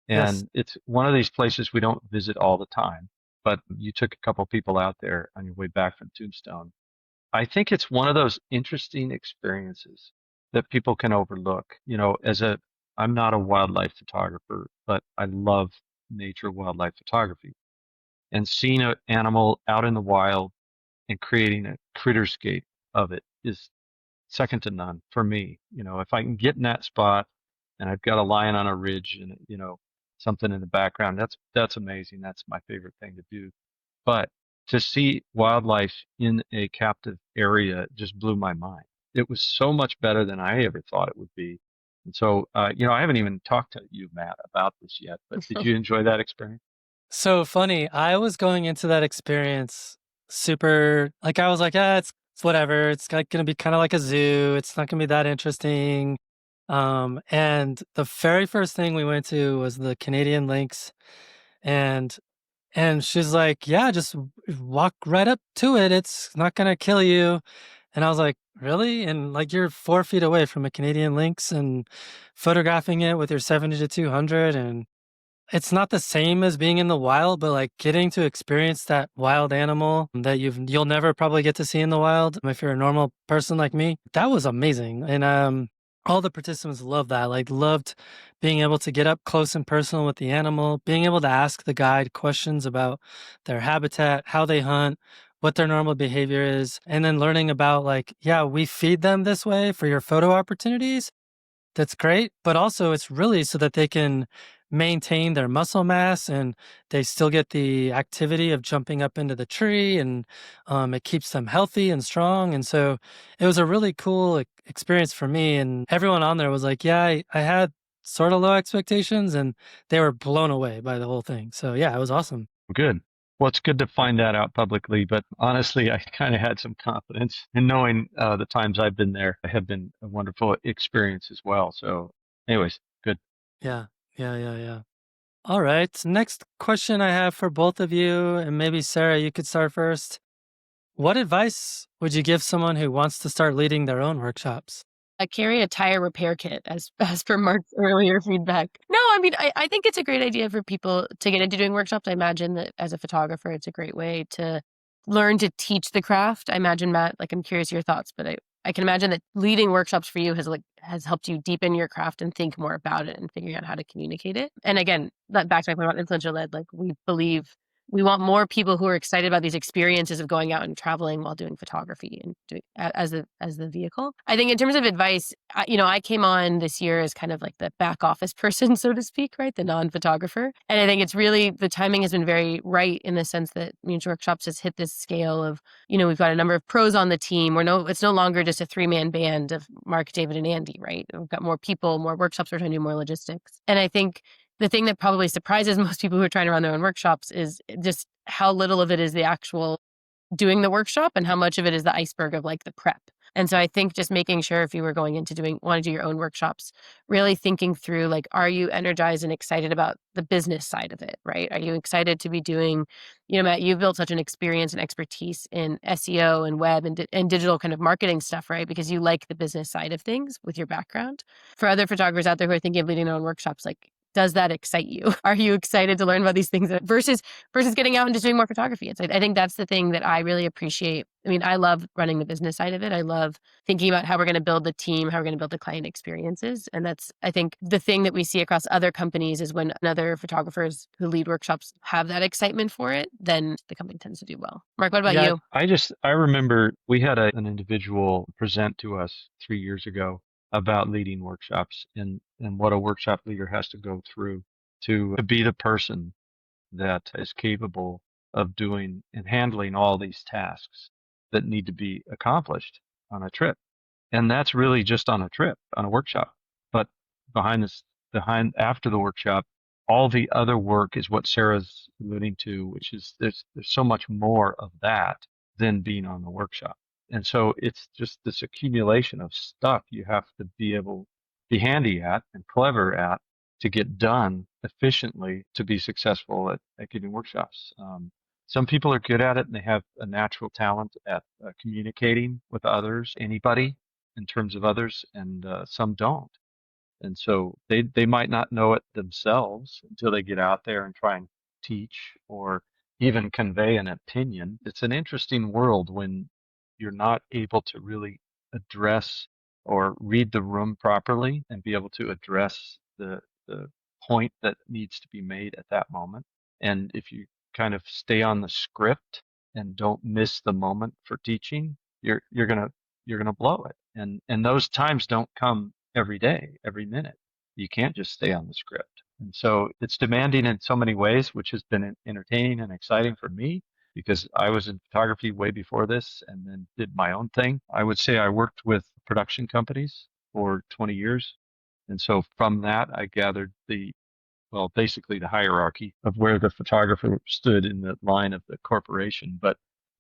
Yes. and it's one of these places we don't visit all the time, but you took a couple people out there on your way back from Tombstone. I think it's one of those interesting experiences that people can overlook. You know, I'm not a wildlife photographer, but I love nature wildlife photography. And seeing an animal out in the wild and creating a critterscape of it is second to none for me. You know, if I can get in that spot and I've got a lion on a ridge and something in the background, that's amazing. That's my favorite thing to do. But to see wildlife in a captive area just blew my mind. It was so much better than I ever thought it would be. And so, I haven't even talked to you, Matt, about this yet, but did you enjoy that experience? So funny. I was going into that experience super like I was like, "Yeah, it's whatever. It's like gonna be kind of like a zoo. It's not gonna be that interesting." And the very first thing we went to was the Canadian Lynx, and she's like, "Yeah, just walk right up to it. It's not gonna kill you." And I was like, "Really?" And like you're 4 feet away from a Canadian Lynx and photographing it with your 70 to 200 and it's not the same as being in the wild, but, like, getting to experience that wild animal that you'll never probably get to see in the wild if you're a normal person like me, that was amazing, and, all the participants loved that, like, loved being able to get up close and personal with the animal, being able to ask the guide questions about their habitat, how they hunt, what their normal behavior is, and then learning about, like, "Yeah, we feed them this way for your photo opportunities, that's great, but also it's really so that they can maintain their muscle mass and they still get the activity of jumping up into the tree and it keeps them healthy and strong. And so it was a really cool experience for me. And everyone on there was like, yeah, I had sort of low expectations and they were blown away by the whole thing. So yeah, it was awesome. Good. Well, it's good to find that out publicly, but honestly, I kind of had some confidence in knowing the times I've been there have been a wonderful experience as well. So, anyways, good. Yeah, yeah. All right. Next question I have for both of you, and maybe Sarah, you could start first. What advice would you give someone who wants to start leading their own workshops? I carry a tire repair kit as per Mark's earlier feedback. No, I mean, I think it's a great idea for people to get into doing workshops. I imagine that as a photographer, it's a great way to learn to teach the craft. I imagine, Matt, like, I'm curious your thoughts, but I can imagine that leading workshops for you has helped you deepen your craft and think more about it and figuring out how to communicate it. And again, that back to my point about influencer led, like, we believe we want more people who are excited about these experiences of going out and traveling while doing photography and doing as the vehicle. I think in terms of advice, I came on this year as kind of like the back office person, so to speak, right? The non-photographer. And I think it's really, the timing has been very right in the sense that Muench Workshops has hit this scale of, we've got a number of pros on the team. It's no longer just a 3-man band of Mark, David, and Andy, right? We've got more people, more workshops, we're trying to do more logistics. And I think the thing that probably surprises most people who are trying to run their own workshops is just how little of it is the actual doing the workshop and how much of it is the iceberg of like the prep. And so I think just making sure if you were going into want to do your own workshops, really thinking through, like, are you energized and excited about the business side of it, right? Are you excited to be doing, Matt, you've built such an experience and expertise in SEO and web and digital kind of marketing stuff, right? Because you like the business side of things with your background. For other photographers out there who are thinking of leading their own workshops, like, does that excite you? Are you excited to learn about these things versus getting out and just doing more photography? I think that's the thing that I really appreciate. I mean, I love running the business side of it. I love thinking about how we're going to build the team, how we're going to build the client experiences. And that's, I think, the thing that we see across other companies is when other photographers who lead workshops have that excitement for it, then the company tends to do well. Mark, what about Yeah, you? I remember we had an individual present to us 3 years ago about leading workshops and what a workshop leader has to go through to be the person that is capable of doing and handling all these tasks that need to be accomplished on a trip. And that's really just on a trip, on a workshop. But after the workshop, all the other work is what Sarah's alluding to, which is there's so much more of that than being on the workshop. And so it's just this accumulation of stuff you have to be handy at and clever at to get done efficiently to be successful at giving workshops. Some people are good at it and they have a natural talent at communicating with others, anybody in terms of others, and some don't. And so they might not know it themselves until they get out there and try and teach or even convey an opinion. It's an interesting world when you're not able to really address or read the room properly and be able to address the point that needs to be made at that moment. And if you kind of stay on the script and don't miss the moment for teaching, you're gonna blow it. And those times don't come every day, every minute. You can't just stay on the script. And so it's demanding in so many ways, which has been entertaining and exciting for me because I was in photography way before this and then did my own thing. I would say I worked with production companies for 20 years. And so from that, I gathered basically the hierarchy of where the photographer stood in the line of the corporation. But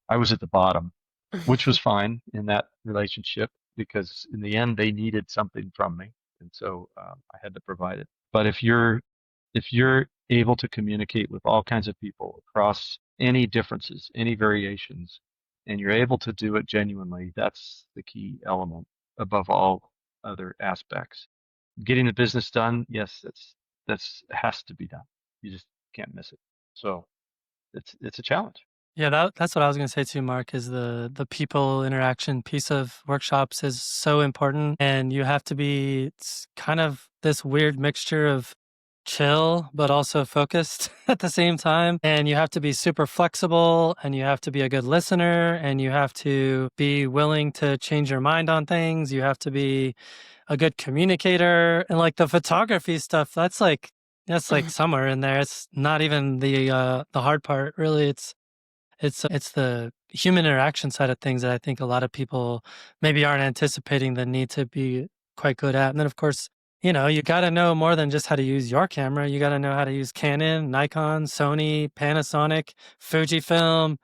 I was at the bottom, which was fine in that relationship because in the end they needed something from me, and so I had to provide it. But if you're able to communicate with all kinds of people across any differences, any variations, and you're able to do it genuinely, that's the key element above all other aspects. Getting the business done, yes, that's has to be done. You just can't miss it. So it's a challenge. Yeah, that's what I was gonna say too, Mark, is the people interaction piece of workshops is so important, and you have to be it's kind of this weird mixture of chill but also focused at the same time, and you have to be super flexible, and you have to be a good listener, and you have to be willing to change your mind on things. You have to be a good communicator, and like the photography stuff, that's like somewhere in there. It's not even the hard part, really. It's the human interaction side of things that I think a lot of people maybe aren't anticipating the need to be quite good at. And then, of course, you got to know more than just how to use your camera. You got to know how to use Canon, Nikon, Sony, Panasonic, Fujifilm,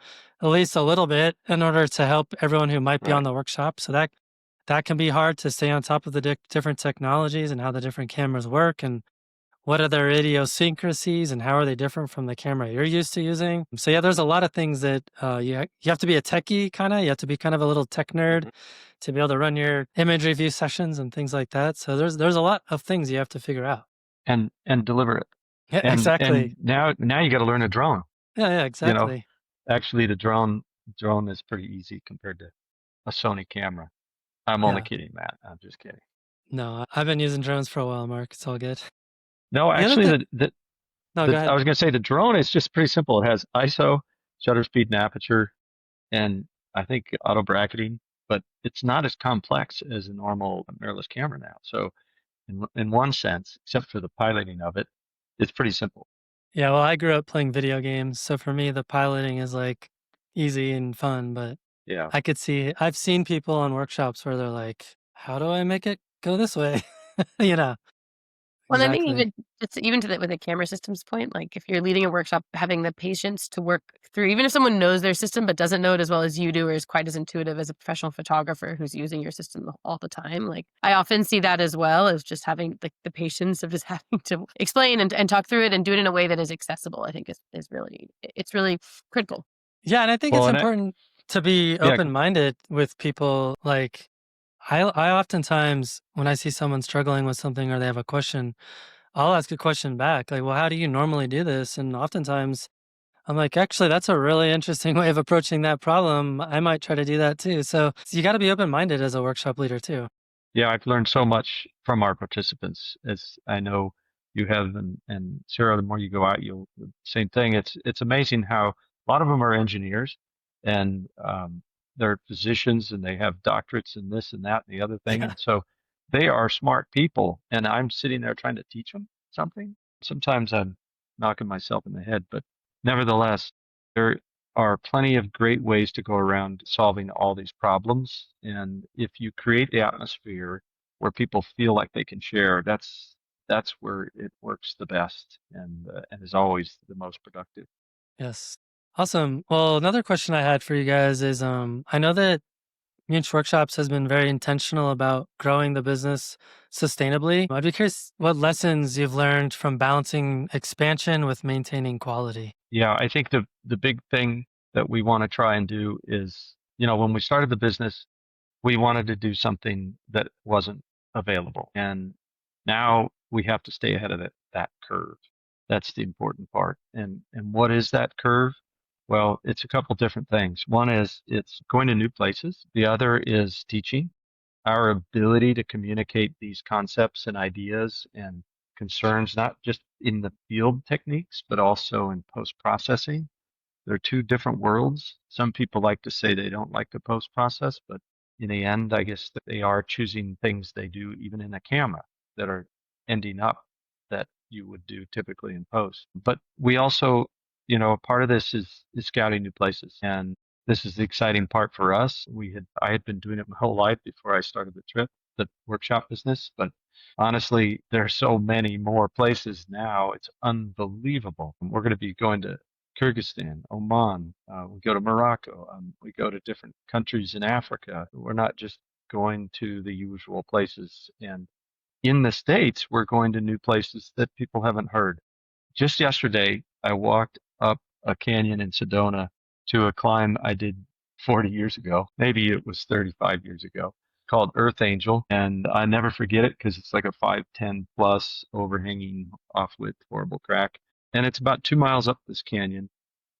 at least a little bit in order to help everyone who might be on Right. the workshop. So that can be hard to stay on top of the different technologies and how the different cameras work and what are their idiosyncrasies and how are they different from the camera you're used to using? So yeah, there's a lot of things that you have to be a techie kind of. You have to be kind of a little tech nerd Mhm. to be able to run your image review sessions and things like that. So there's a lot of things you have to figure out. And deliver it. Yeah, And exactly. now you got to learn a drone. Yeah, You know, exactly. actually the drone is pretty easy compared to a Sony camera. I'm only Yeah. kidding, Matt. I'm just kidding. No, I've been using drones for a while, Mark. It's all good. No, The other actually, thing, no, go I ahead. was going to say the drone is just pretty simple. It has ISO, shutter speed, and aperture, and I think auto bracketing, but it's not as complex as a normal mirrorless camera now. So in one sense, except for the piloting of it, it's pretty simple. Yeah, well, I grew up playing video games, so for me, the piloting is like easy and fun, but Yeah. I've seen people on workshops where they're like, how do I make it go this way? You know, Well, I think exactly. even to the with the camera systems point, like if you're leading a workshop, having the patience to work through, even if someone knows their system but doesn't know it as well as you do, or is quite as intuitive as a professional photographer who's using your system all the time. Like I often see that as well as just having like the patience of just having to explain and talk through it and do it in a way that is accessible. I think is really it's really critical. Yeah, and I think Well, it's important to be yeah, open-minded with people. Like, I oftentimes, when I see someone struggling with something or they have a question, I'll ask a question back, like, well, how do you normally do this? And oftentimes I'm like, actually, that's a really interesting way of approaching that problem. I might try to do that too. So you got to be open minded as a workshop leader too. Yeah, I've learned so much from our participants, as I know you have, and Sarah, the more you go out, you'll same thing. It's amazing how a lot of them are engineers, and they're physicians, and they have doctorates in this and that and the other thing, Yeah. and so they are smart people, and I'm sitting there trying to teach them something. Sometimes I'm knocking myself in the head, but nevertheless, there are plenty of great ways to go around solving all these problems. And if you create the atmosphere where people feel like they can share, that's where it works the best and is always the most productive. Yes. Awesome. Well, another question I had for you guys is I know that Muench Workshops has been very intentional about growing the business sustainably. I'd be curious what lessons you've learned from balancing expansion with maintaining quality. Yeah, I think the big thing that we want to try and do is, when we started the business, we wanted to do something that wasn't available. And now we have to stay ahead of that curve. That's the important part. And what is that curve? Well, it's a couple different things. One is it's going to new places. The other is teaching. Our ability to communicate these concepts and ideas and concerns, not just in the field techniques, but also in post processing. They're two different worlds. Some people like to say they don't like the post process, but in the end, I guess that they are choosing things they do even in a camera that are ending up that you would do typically in post. But we also, a part of this is scouting new places. And this is the exciting part for us. I had been doing it my whole life before I started the workshop business, but honestly, there are so many more places now. It's unbelievable. We're going to be going to Kyrgyzstan, Oman. We go to Morocco. We go to different countries in Africa. We're not just going to the usual places. And in the States, we're going to new places that people haven't heard. Just yesterday, I walked up a canyon in Sedona to a climb I did 40 years ago. Maybe it was 35 years ago, called Earth Angel. And I never forget it because it's like a 510 plus overhanging off-width horrible crack. And it's about 2 miles up this canyon,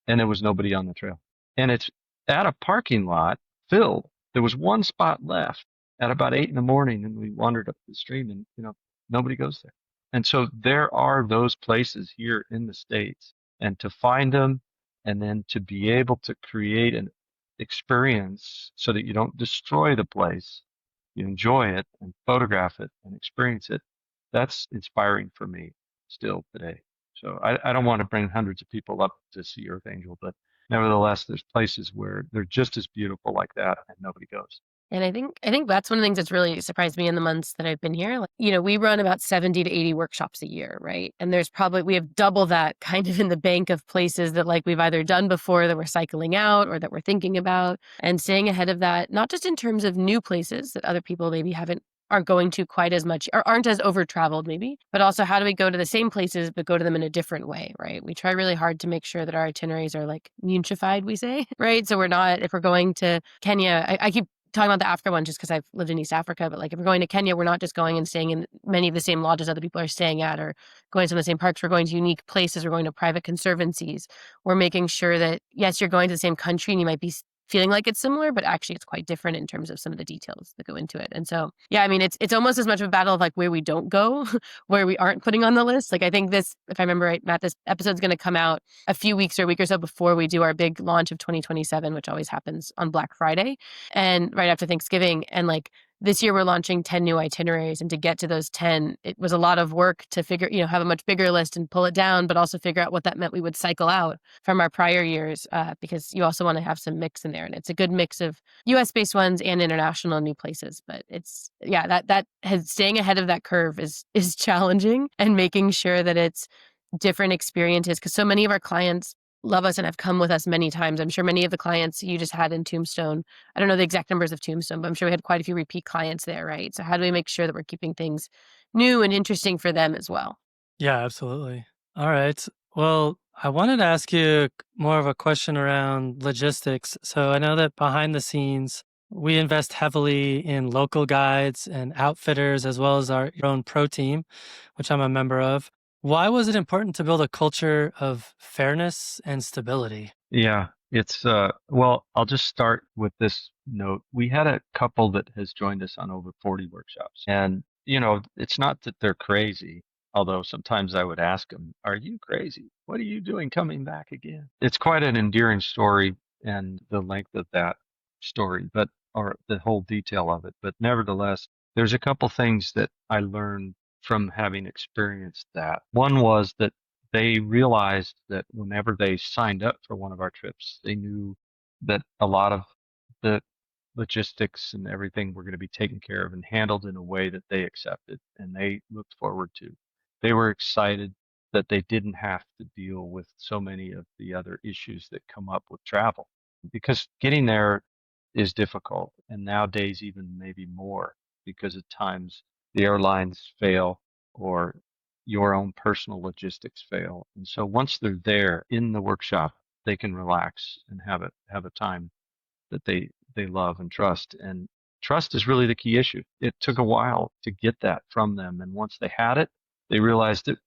and there was nobody on the trail. And it's at a parking lot filled. There was one spot left at about 8 in the morning, and we wandered up the stream, and nobody goes there. And so there are those places here in the States, and to find them, and then to be able to create an experience so that you don't destroy the place, you enjoy it and photograph it and experience it. That's inspiring for me still today. So I don't want to bring hundreds of people up to see Earth Angel, but nevertheless, there's places where they're just as beautiful like that and nobody goes. And I think that's one of the things that's really surprised me in the months that I've been here. Like, we run about 70 to 80 workshops a year, right? And we have double that kind of in the bank of places that like we've either done before that we're cycling out or that we're thinking about, and staying ahead of that, not just in terms of new places that other people maybe aren't going to quite as much or aren't as over traveled maybe, but also how do we go to the same places but go to them in a different way, right? We try really hard to make sure that our itineraries are like Munchified, we say, right? So we're not, if we're going to Kenya, I keep talking about the Africa one just because I've lived in East Africa, but like if we're going to Kenya, we're not just going and staying in many of the same lodges other people are staying at or going to some of the same parks. We're going to unique places. We're going to private conservancies. We're making sure that, yes, you're going to the same country and you might be feeling like it's similar, but actually it's quite different in terms of some of the details that go into it. And so, yeah, I mean, it's almost as much of a battle of like where we don't go, where we aren't putting on the list. Like I think this, if I remember right, Matt, this episode's going to come out a few weeks or a week or so before we do our big launch of 2027, which always happens on Black Friday and right after Thanksgiving. And like this year we're launching 10 new itineraries, and to get to those 10, it was a lot of work to figure, have a much bigger list and pull it down, but also figure out what that meant we would cycle out from our prior years, because you also want to have some mix in there. And it's a good mix of US based ones and international new places. But it's, yeah, that has, staying ahead of that curve is challenging, and making sure that it's different experiences, because so many of our clients love us and have come with us many times. I'm sure many of the clients you just had in Tombstone, I don't know the exact numbers of Tombstone, but I'm sure we had quite a few repeat clients there, right? So how do we make sure that we're keeping things new and interesting for them as well? Yeah, absolutely. All right. Well, I wanted to ask you more of a question around logistics. So I know that behind the scenes, We invest heavily in local guides and outfitters, as well as our own pro team, which I'm a member of. Why was it important to build a culture of fairness and stability? Yeah, it's well, I'll just start with this note. We had a couple that has joined us on over 40 workshops. And it's not that they're crazy, although sometimes I would ask them, "Are you crazy? What are you doing coming back again?" It's quite an endearing story and the length of that story, but or the whole detail of it. But nevertheless, there's a couple things that I learned from having experienced that. One was that they realized that whenever they signed up for one of our trips, they knew that a lot of the logistics and everything were going to be taken care of and handled in a way that they accepted and they looked forward to. They were excited that they didn't have to deal with so many of the other issues that come up with travel because getting there is difficult, and nowadays even maybe more because at times the airlines fail or your own personal logistics fail. And so once they're there in the workshop, they can relax and have a time that they love and trust. And trust is really the key issue. It took a while to get that from them, and once they had it, they realized that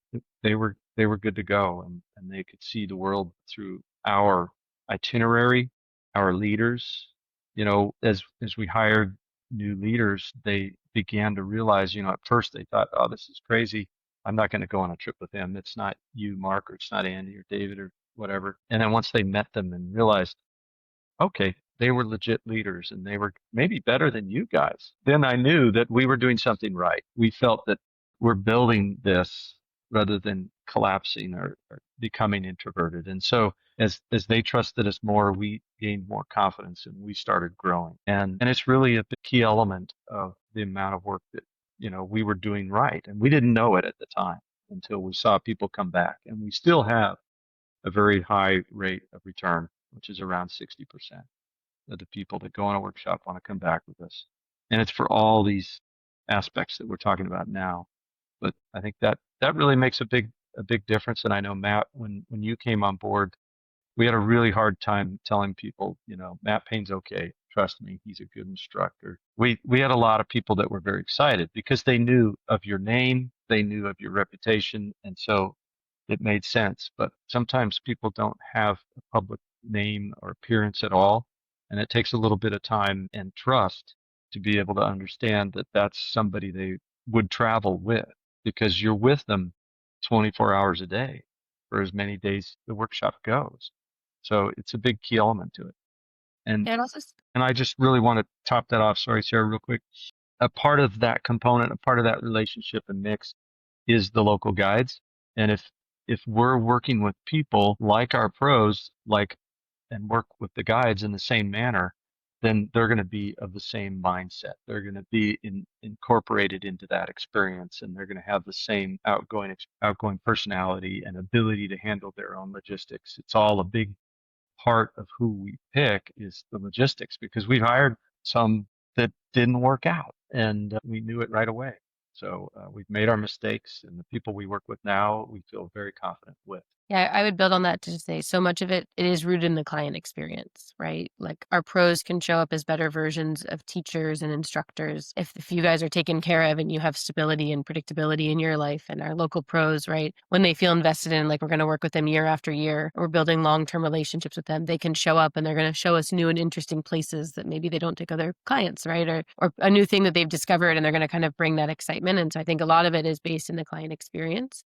they were good to go, and they could see the world through our itinerary, our leaders. As we hired new leaders, they began to realize, at first they thought, "Oh, this is crazy. I'm not going to go on a trip with him. It's not you, Mark, or it's not Andy or David or whatever." And then once they met them and realized, okay, they were legit leaders and they were maybe better than you guys, then I knew that we were doing something right. We felt that we're building this rather than collapsing or becoming introverted. And so as they trusted us more, we gained more confidence and we started growing. And it's really a key element of the amount of work that, we were doing right. And we didn't know it at the time until we saw people come back. And we still have a very high rate of return, which is around 60% of the people that go on a workshop want to come back with us. And it's for all these aspects that we're talking about now. But I think that really makes a big difference. And I know, Matt, when you came on board, we had a really hard time telling people, Matt Payne's okay. Trust me, he's a good instructor. We had a lot of people that were very excited because they knew of your name, they knew of your reputation, and so it made sense. But sometimes people don't have a public name or appearance at all, and it takes a little bit of time and trust to be able to understand that that's somebody they would travel with because you're with them 24 hours a day for as many days the workshop goes. So it's a big key element to it. And And also, and I just really want to top that off. Sorry, Sarah, real quick. A part of that component, a part of that relationship and mix is the local guides. And if we're working with people like our pros, like and work with the guides in the same manner, then they're going to be of the same mindset. They're going to be incorporated into that experience, and they're going to have the same outgoing personality and ability to handle their own logistics. It's all a big part of who we pick is the logistics because we've hired some that didn't work out and we knew it right away. So we've made our mistakes, and the people we work with now, we feel very confident with. yeah, I would build on that to say so much of it is rooted in the client experience, right? Like our pros can show up as better versions of teachers and instructors if you guys are taken care of and you have stability and predictability in your life. And our local pros, right, when they feel invested in, like we're going to work with them year after year, we're building long-term relationships with them, they can show up and they're going to show us new and interesting places that maybe they don't take other clients, right? Or a new thing that they've discovered, and they're going to kind of bring that excitement. And so I think a lot of it is based in the client experience.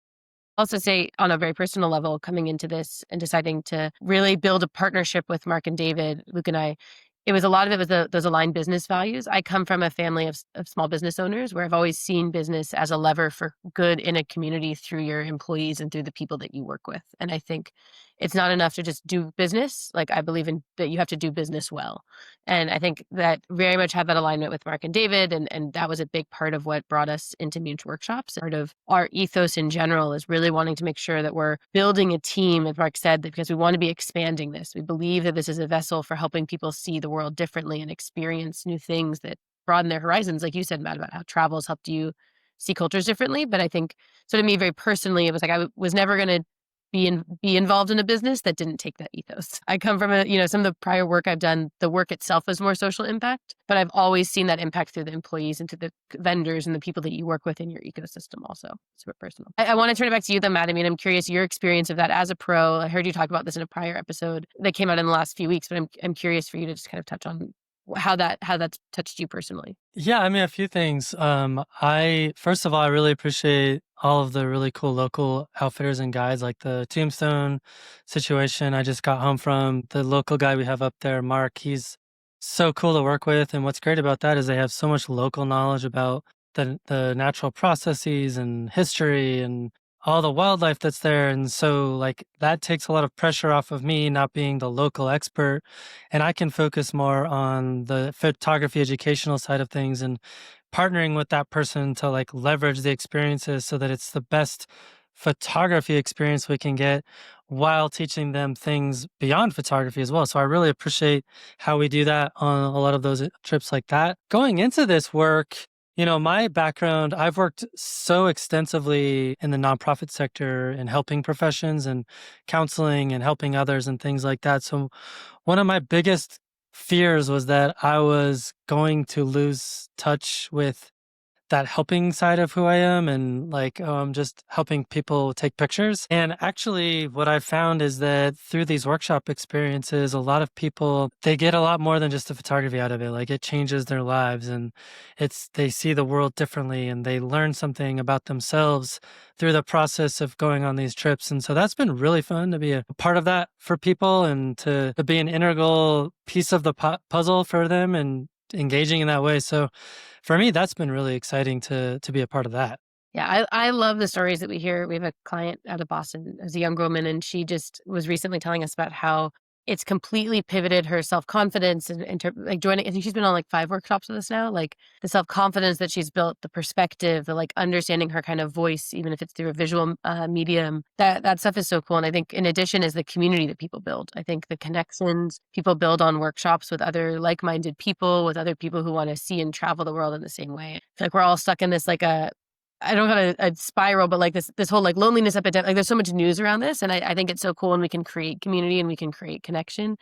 Also say on a very personal level, coming into this and deciding to really build a partnership with Mark and David, Luke and I, it was a lot of it was those aligned business values. I come from a family of small business owners where I've always seen business as a lever for good in a community through your employees and through the people that you work with. And I think it's not enough to just do business. Like I believe in that you have to do business well. And I think that very much had that alignment with Mark and David. And that was a big part of what brought us into Muench Workshops. Part of our ethos in general is really wanting to make sure that we're building a team, as Mark said, because we want to be expanding this. We believe that this is a vessel for helping people see the world differently and experience new things that broaden their horizons. Like you said, Matt, about how travel has helped you see cultures differently. But I think, so to me, very personally, it was like I was never going to be involved in a business that didn't take that ethos. I come from some of the prior work I've done, the work itself was more social impact, but I've always seen that impact through the employees and to the vendors and the people that you work with in your ecosystem also. Super personal. I want to turn it back to you though, Matt. I mean, I'm curious your experience of that as a pro. I heard you talk about this in a prior episode that came out in the last few weeks, but I'm curious for you to just kind of touch on how that's touched you personally. Yeah, I mean, a few things. I first of all, I really appreciate all of the really cool local outfitters and guides, like the Tombstone situation I just got home from. The local guy we have up there, Mark, he's so cool to work with. And what's great about that is they have so much local knowledge about the natural processes and history and all the wildlife that's there. And so like that takes a lot of pressure off of me not being the local expert, and I can focus more on the photography educational side of things and partnering with that person to like leverage the experiences so that it's the best photography experience we can get while teaching them things beyond photography as well. So I really appreciate how we do that on a lot of those trips like that. Going into this work, my background, I've worked so extensively in the nonprofit sector in helping professions and counseling and helping others and things like that. So one of my biggest fears was that I was going to lose touch with that helping side of who I am and like, oh, I'm just helping people take pictures. And actually, what I found is that through these workshop experiences, a lot of people, they get a lot more than just the photography out of it. Like it changes their lives and they see the world differently and they learn something about themselves through the process of going on these trips. And so that's been really fun to be a part of that for people and to be an integral piece of the puzzle for them and engaging in that way. So for me, that's been really exciting to be a part of that. Yeah, I love the stories that we hear. We have a client out of Boston as a young woman, and she just was recently telling us about how it's completely pivoted her self-confidence and like joining. I think she's been on like 5 workshops with us now. Like the self-confidence that she's built, the perspective, the like understanding her kind of voice, even if it's through a visual medium. That stuff is so cool. And I think in addition is the community that people build. I think the connections people build on workshops with other like-minded people, with other people who want to see and travel the world in the same way. I feel like we're all stuck in this like I don't have a spiral, but like this whole like loneliness epidemic, like there's so much news around this. And I think it's so cool when we can create community and we can create connection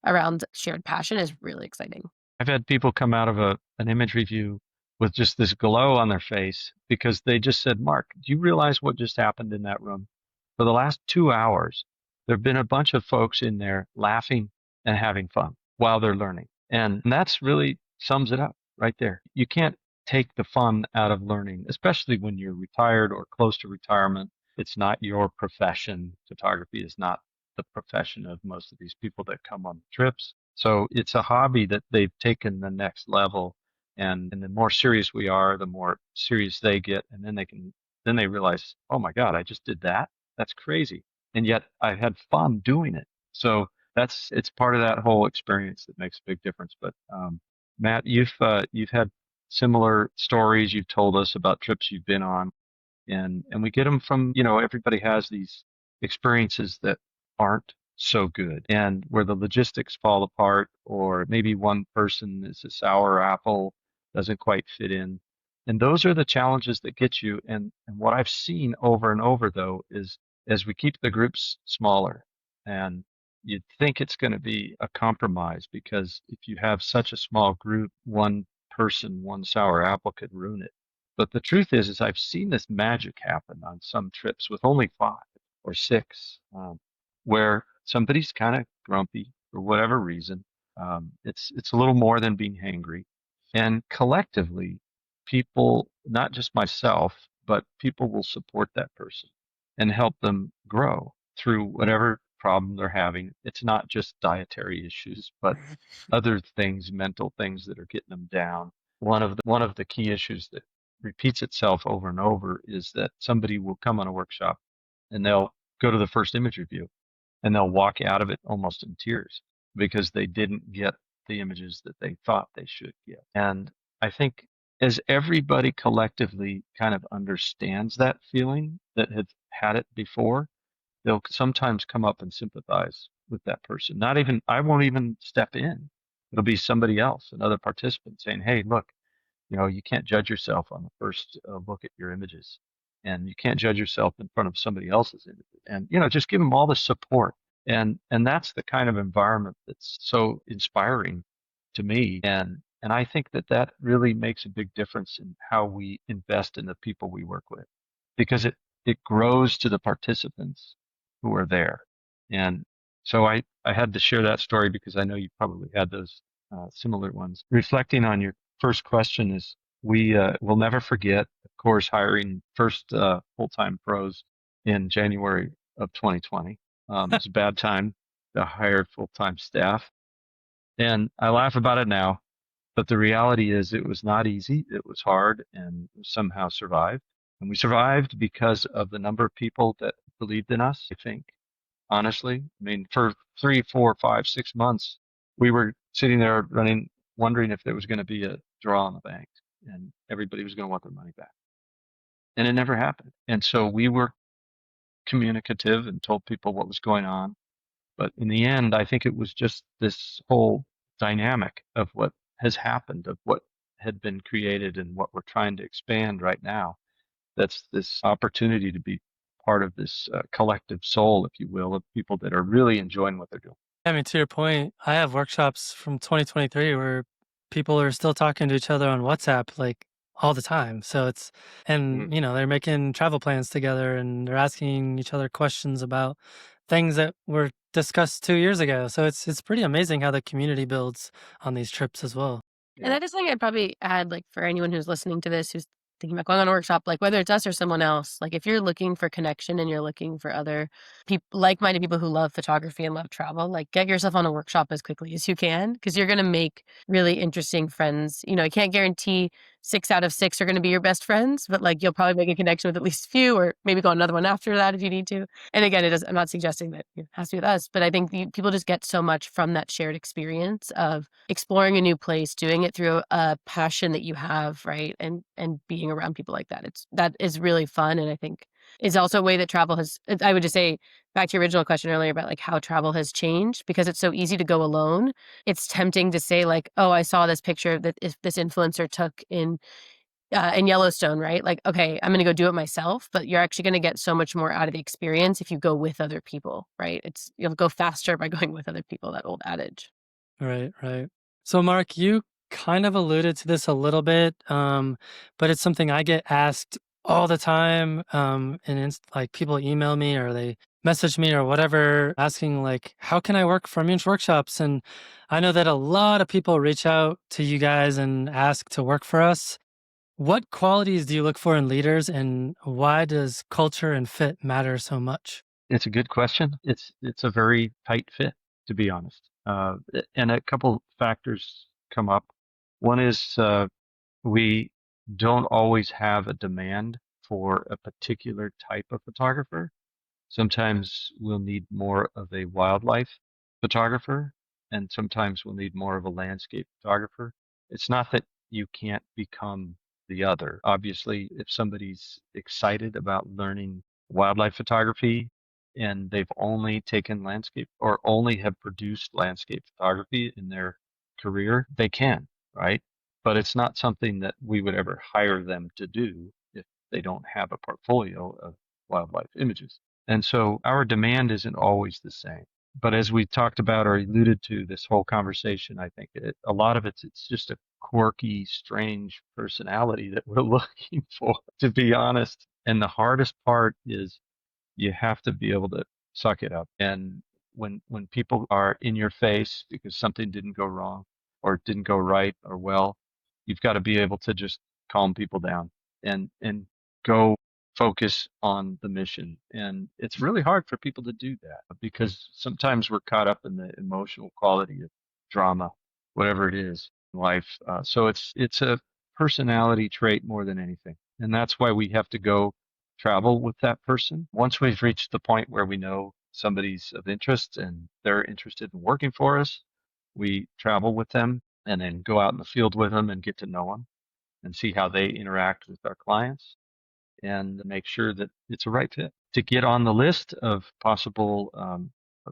around shared passion is really exciting. I've had people come out of an image review with just this glow on their face because they just said, Mark, do you realize what just happened in that room? For the last 2 hours, there have been a bunch of folks in there laughing and having fun while they're learning. And that's really sums it up right there. You can't take the fun out of learning, especially when you're retired or close to retirement. It's not your profession. Photography is not the profession of most of these people that come on trips. So it's a hobby that they've taken the next level. And the more serious we are, the more serious they get. And then they realize, oh my God, I just did that. That's crazy. And yet I had fun doing it. So it's part of that whole experience that makes a big difference. But Matt, you've had similar stories you've told us about trips you've been on, and we get them from, everybody has these experiences that aren't so good and where the logistics fall apart, or maybe one person is a sour apple, doesn't quite fit in. And those are the challenges that get you. And what I've seen over and over though is as we keep the groups smaller, and you'd think it's going to be a compromise, because if you have such a small group, one person, one sour apple could ruin it. But the truth is I've seen this magic happen on some trips with only 5 or 6, where somebody's kind of grumpy for whatever reason. It's a little more than being hangry, and collectively, people, not just myself, but people will support that person and help them grow through whatever problem they're having. It's not just dietary issues, but other things, mental things that are getting them down. One of the key issues that repeats itself over and over is that somebody will come on a workshop and they'll go to the first image review and they'll walk out of it almost in tears because they didn't get the images that they thought they should get. And I think as everybody collectively kind of understands that feeling, that had had it before, they'll sometimes come up and sympathize with that person. Not even, I won't even step in. It'll be somebody else, another participant saying, hey, look, you can't judge yourself on the first look at your images. and you can't judge yourself in front of somebody else's interview. And, just give them all the support. And that's the kind of environment that's so inspiring to me. And I think that that really makes a big difference in how we invest in the people we work with, because it grows to the participants who are there. And so I had to share that story because I know you probably had those similar ones. Reflecting on your first question is we will never forget, of course, hiring first full-time pros in January of 2020. It's a bad time to hire full-time staff. And I laugh about it now, but the reality is it was not easy. It was hard, and we somehow survived. And we survived because of the number of people that believed in us, I think, honestly. I mean, for 3, 4, 5, 6 months, we were sitting there wondering if there was going to be a draw on the bank and everybody was going to want their money back. And it never happened. And so we were communicative and told people what was going on. But in the end, I think it was just this whole dynamic of what has happened, of what had been created and what we're trying to expand right now. That's this opportunity to be part of this collective soul, if you will, of people that are really enjoying what they're doing. I mean, to your point, I have workshops from 2023 where people are still talking to each other on WhatsApp like all the time. So it's, Mhm. and they're making travel plans together and they're asking each other questions about things that were discussed 2 years ago. So it's pretty amazing how the community builds on these trips as well. And Yeah. that is something I'd probably add, like, for anyone who's listening to this, who's thinking about going on a workshop, like, whether it's us or someone else, like, if you're looking for connection and you're looking for other like-minded people who love photography and love travel, like, get yourself on a workshop as quickly as you can, because you're going to make really interesting friends. I can't guarantee 6 out of 6 are going to be your best friends, but like, you'll probably make a connection with at least a few, or maybe go on another one after that if you need to. And again, I'm not suggesting that it has to be with us, but I think people just get so much from that shared experience of exploring a new place, doing it through a passion that you have, right? And being around people like that. That is really fun. And I think is also a way that travel has, I would just say, back to your original question earlier about like how travel has changed, because it's so easy to go alone. It's tempting to say like, oh, I saw this picture that this influencer took in Yellowstone, right? Like, okay, I'm going to go do it myself, but you're actually going to get so much more out of the experience if you go with other people, right? You'll go faster by going with other people, that old adage. Right, right. So, Mark, you kind of alluded to this a little bit, but it's something I get asked all the time. And it's like people email me or they message me or whatever, asking like, "How can I work for Muench Workshops?" And I know that a lot of people reach out to you guys and ask to work for us. What qualities do you look for in leaders, and why does culture and fit matter so much? It's a good question. It's a very tight fit, to be honest. And a couple factors come up. One is we don't always have a demand for a particular type of photographer. Sometimes we'll need more of a wildlife photographer, and sometimes we'll need more of a landscape photographer. It's not that you can't become the other. Obviously, if somebody's excited about learning wildlife photography and they've only taken landscape or only have produced landscape photography in their career, they can, right? But it's not something that we would ever hire them to do if they don't have a portfolio of wildlife images. And so our demand isn't always the same. But as we talked about or alluded to this whole conversation, I think a lot of it's just a quirky, strange personality that we're looking for, to be honest. And the hardest part is you have to be able to suck it up. And when people are in your face because something didn't go wrong or didn't go right or well, you've got to be able to just calm people down and go focus on the mission. And it's really hard for people to do that because sometimes we're caught up in the emotional quality of drama, whatever it is in life. So it's a personality trait more than anything. And that's why we have to go travel with that person. Once we've reached the point where we know somebody's of interest and they're interested in working for us, we travel with them and then go out in the field with them and get to know them and see how they interact with our clients and make sure that it's a right fit. To get on the list of possible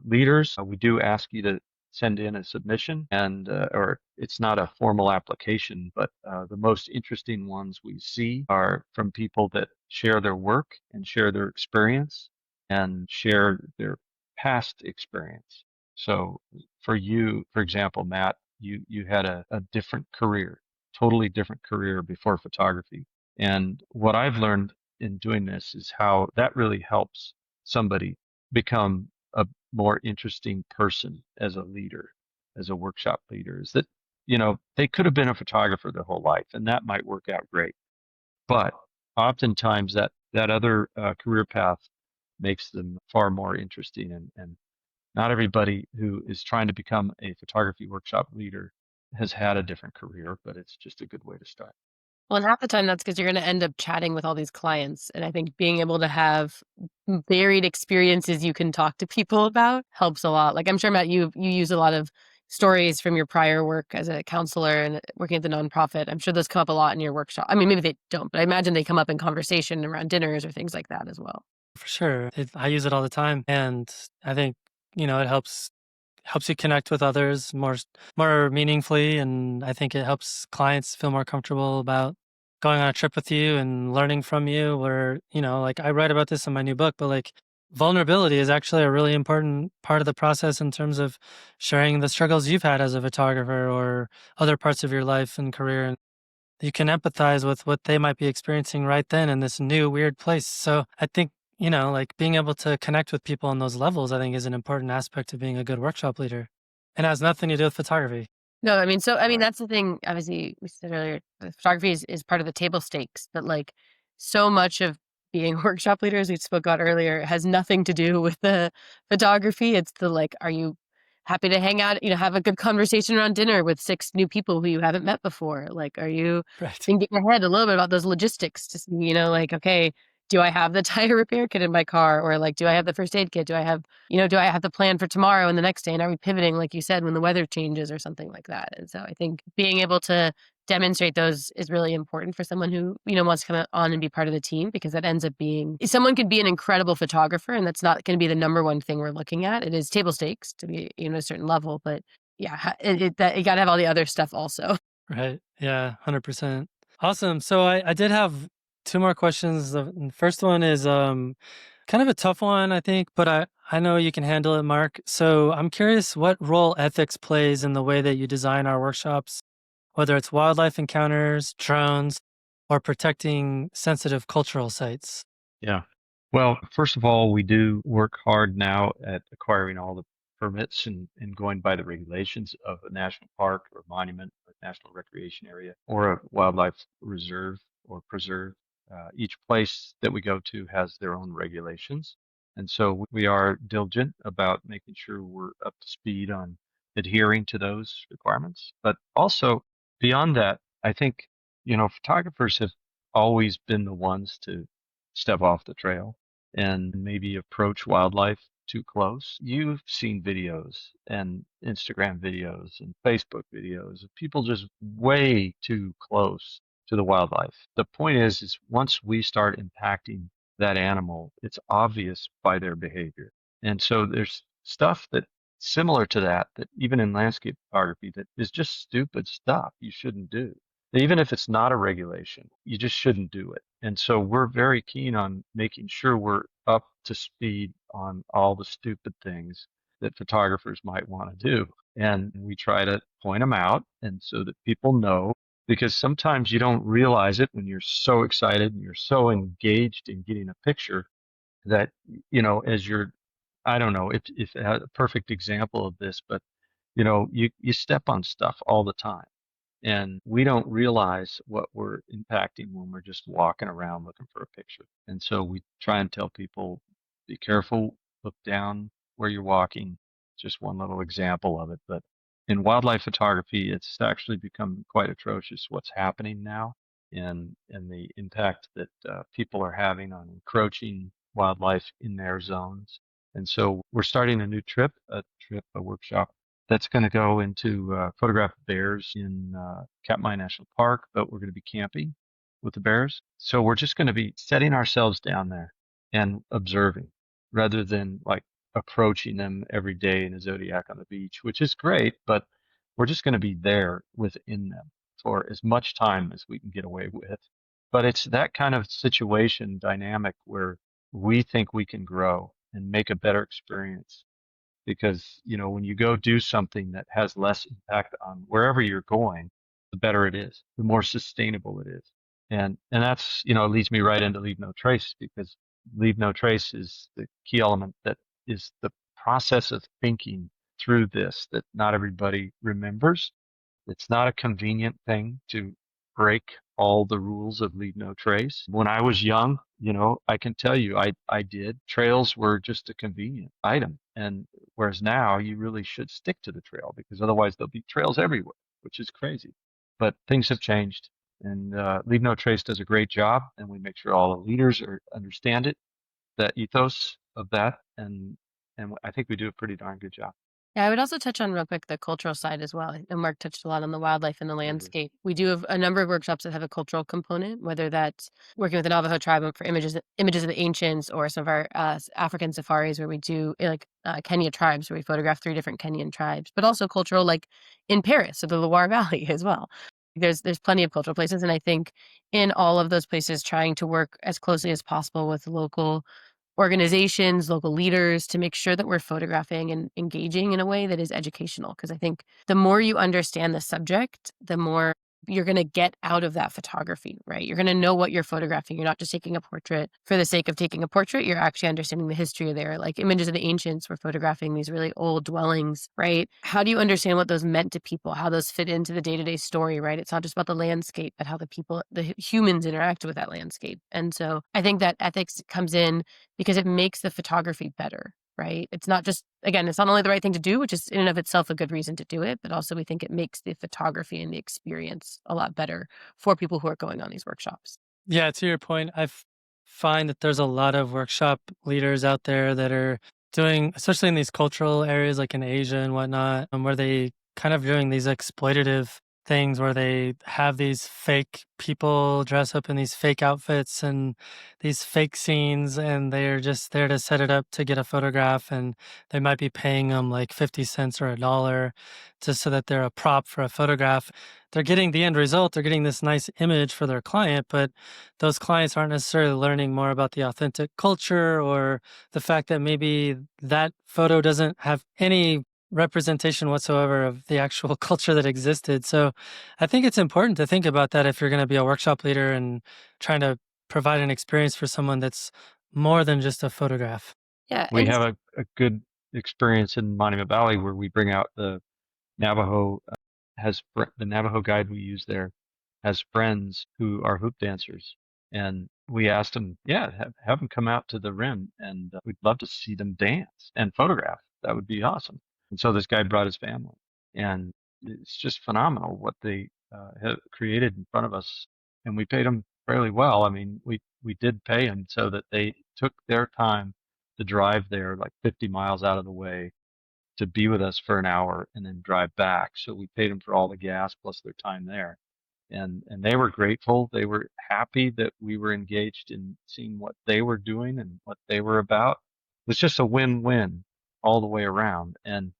leaders, we do ask you to send in a submission, and or it's not a formal application, but the most interesting ones we see are from people that share their work and share their experience and share their past experience. So for you, for example, Matt, you had a different career, totally different career before photography. And what I've learned in doing this is how that really helps somebody become a more interesting person as a leader, as a workshop leader, is that, they could have been a photographer their whole life and that might work out great. But oftentimes that other career path makes them far more interesting. And not everybody who is trying to become a photography workshop leader has had a different career, but it's just a good way to start. Well, and half the time that's because 'cause you're gonna end up chatting with all these clients, and I think being able to have varied experiences you can talk to people about helps a lot. Like, I'm sure, Matt, you use a lot of stories from your prior work as a counselor and working at the nonprofit. I'm sure those come up a lot in your workshop. I mean, maybe they don't, but I imagine they come up in conversation around dinners or things like that as well. For sure. I use it all the time. And I think, it helps you connect with others more meaningfully. And I think it helps clients feel more comfortable about going on a trip with you and learning from you. Where, like I write about this in my new book, but like vulnerability is actually a really important part of the process in terms of sharing the struggles you've had as a photographer or other parts of your life and career. And you can empathize with what they might be experiencing right then in this new weird place. So I think, like being able to connect with people on those levels, I think is an important aspect of being a good workshop leader. And has nothing to do with photography. No, I mean, Right. that's the thing, obviously, we said earlier, photography is part of the table stakes, but, like, so much of being workshop leaders we spoke about earlier has nothing to do with the photography. It's the, like, are you happy to hang out, have a good conversation around dinner with 6 new people who you haven't met before? Like, are you Right. thinking ahead a little bit about those logistics to see, like, "Okay, do I have the tire repair kit in my car?" Or, like, "Do I have the first aid kit? Do I have the plan for tomorrow and the next day? And are we pivoting, like you said, when the weather changes or something like that?" And so I think being able to demonstrate those is really important for someone who, wants to come on and be part of the team because that ends up being someone could be an incredible photographer and that's not going to be the number one thing we're looking at. It is table stakes to be, a certain level, but yeah, you got to have all the other stuff also. Right. Yeah. 100%. Awesome. So I did have two more questions. The first one is kind of a tough one, I think, but I know you can handle it, Mark. So I'm curious what role ethics plays in the way that you design our workshops, whether it's wildlife encounters, drones, or protecting sensitive cultural sites. Yeah. Well, first of all, we do work hard now at acquiring all the permits and going by the regulations of a national park or monument or national recreation area or a wildlife reserve or preserve. Each place that we go to has their own regulations. And so we are diligent about making sure we're up to speed on adhering to those requirements. But also beyond that, I think, photographers have always been the ones to step off the trail and maybe approach wildlife too close. You've seen videos and Instagram videos and Facebook videos of people just way too close to the wildlife. The point is once we start impacting that animal, it's obvious by their behavior. And so there's stuff that similar to that even in landscape photography that is just stupid stuff you shouldn't do. Even if it's not a regulation, you just shouldn't do it. And so we're very keen on making sure we're up to speed on all the stupid things that photographers might want to do. And we try to point them out and so that people know, because sometimes you don't realize it when you're so excited and you're so engaged in getting a picture that, as you're, I don't know if a perfect example of this, but you step on stuff all the time and we don't realize what we're impacting when we're just walking around looking for a picture. And so we try and tell people, be careful, look down where you're walking. Just one little example of it. But in wildlife photography, it's actually become quite atrocious what's happening now and the impact that people are having on encroaching wildlife in their zones. And so we're starting a new a workshop that's going to go into photograph bears in Katmai National Park, but we're going to be camping with the bears. So we're just going to be setting ourselves down there and observing rather than like approaching them every day in a Zodiac on the beach, which is great, but we're just going to be there within them for as much time as we can get away with. But it's that kind of situation dynamic where we think we can grow and make a better experience because, when you go do something that has less impact on wherever you're going, the better it is, the more sustainable it is. And that's, it leads me right into leave no trace because leave no trace is the key element that is the process of thinking through this that not everybody remembers. It's not a convenient thing to break all the rules of leave no trace. When I was young, I can tell you I did. Trails were just a convenient item. And whereas now you really should stick to the trail because otherwise there'll be trails everywhere, which is crazy. But things have changed and Leave No Trace does a great job and we make sure all the leaders understand it, that ethos of that. And I think we do a pretty darn good job. Yeah, I would also touch on real quick the cultural side as well. And Mark touched a lot on the wildlife and the Absolutely. landscape. We do have a number of workshops that have a cultural component, whether that's working with the Navajo tribe for images of the ancients, or some of our African safaris where we do Kenya tribes where we photograph 3 different Kenyan tribes, but also cultural, like in Paris or the Loire Valley as well. There's plenty of cultural places, and I think in all of those places, trying to work as closely as possible with local organizations, local leaders, to make sure that we're photographing and engaging in a way that is educational. Because I think the more you understand the subject, the more you're going to get out of that photography, right? You're going to know what you're photographing. You're not just taking a portrait for the sake of taking a portrait. You're actually understanding the history there. Like images of the ancients, we're photographing these really old dwellings, right? How do you understand what those meant to people, how those fit into the day-to-day story, right? It's not just about the landscape, but how the humans interact with that landscape. And so I think that ethics comes in because it makes the photography better, right? It's not just, again, it's not only the right thing to do, which is in and of itself a good reason to do it, but also we think it makes the photography and the experience a lot better for people who are going on these workshops. Yeah, to your point, find that there's a lot of workshop leaders out there that are doing, especially in these cultural areas like in Asia and whatnot, where they kind of doing these exploitative things where they have these fake people dress up in these fake outfits and these fake scenes, and they're just there to set it up to get a photograph, and they might be paying them like 50 cents or a dollar just so that they're a prop for a photograph. They're getting the end result, they're getting this nice image for their client, but those clients aren't necessarily learning more about the authentic culture, or the fact that maybe that photo doesn't have any representation whatsoever of the actual culture that existed. So I think it's important to think about that if you're going to be a workshop leader and trying to provide an experience for someone that's more than just a photograph. Yeah, We have a good experience in Monument Valley where we bring out the Navajo the Navajo guide we use there has friends who are hoop dancers, and we asked them, yeah, have them come out to the rim, and we'd love to see them dance and photograph. That would be awesome. And so this guy brought his family, and it's just phenomenal what they have created in front of us, and we paid them fairly well. I mean, we did pay them so that they took their time to drive there, like 50 miles out of the way, to be with us for an hour and then drive back. So we paid them for all the gas plus their time there. And they were grateful. They were happy that we were engaged in seeing what they were doing and what they were about. It was just a win-win all the way around. And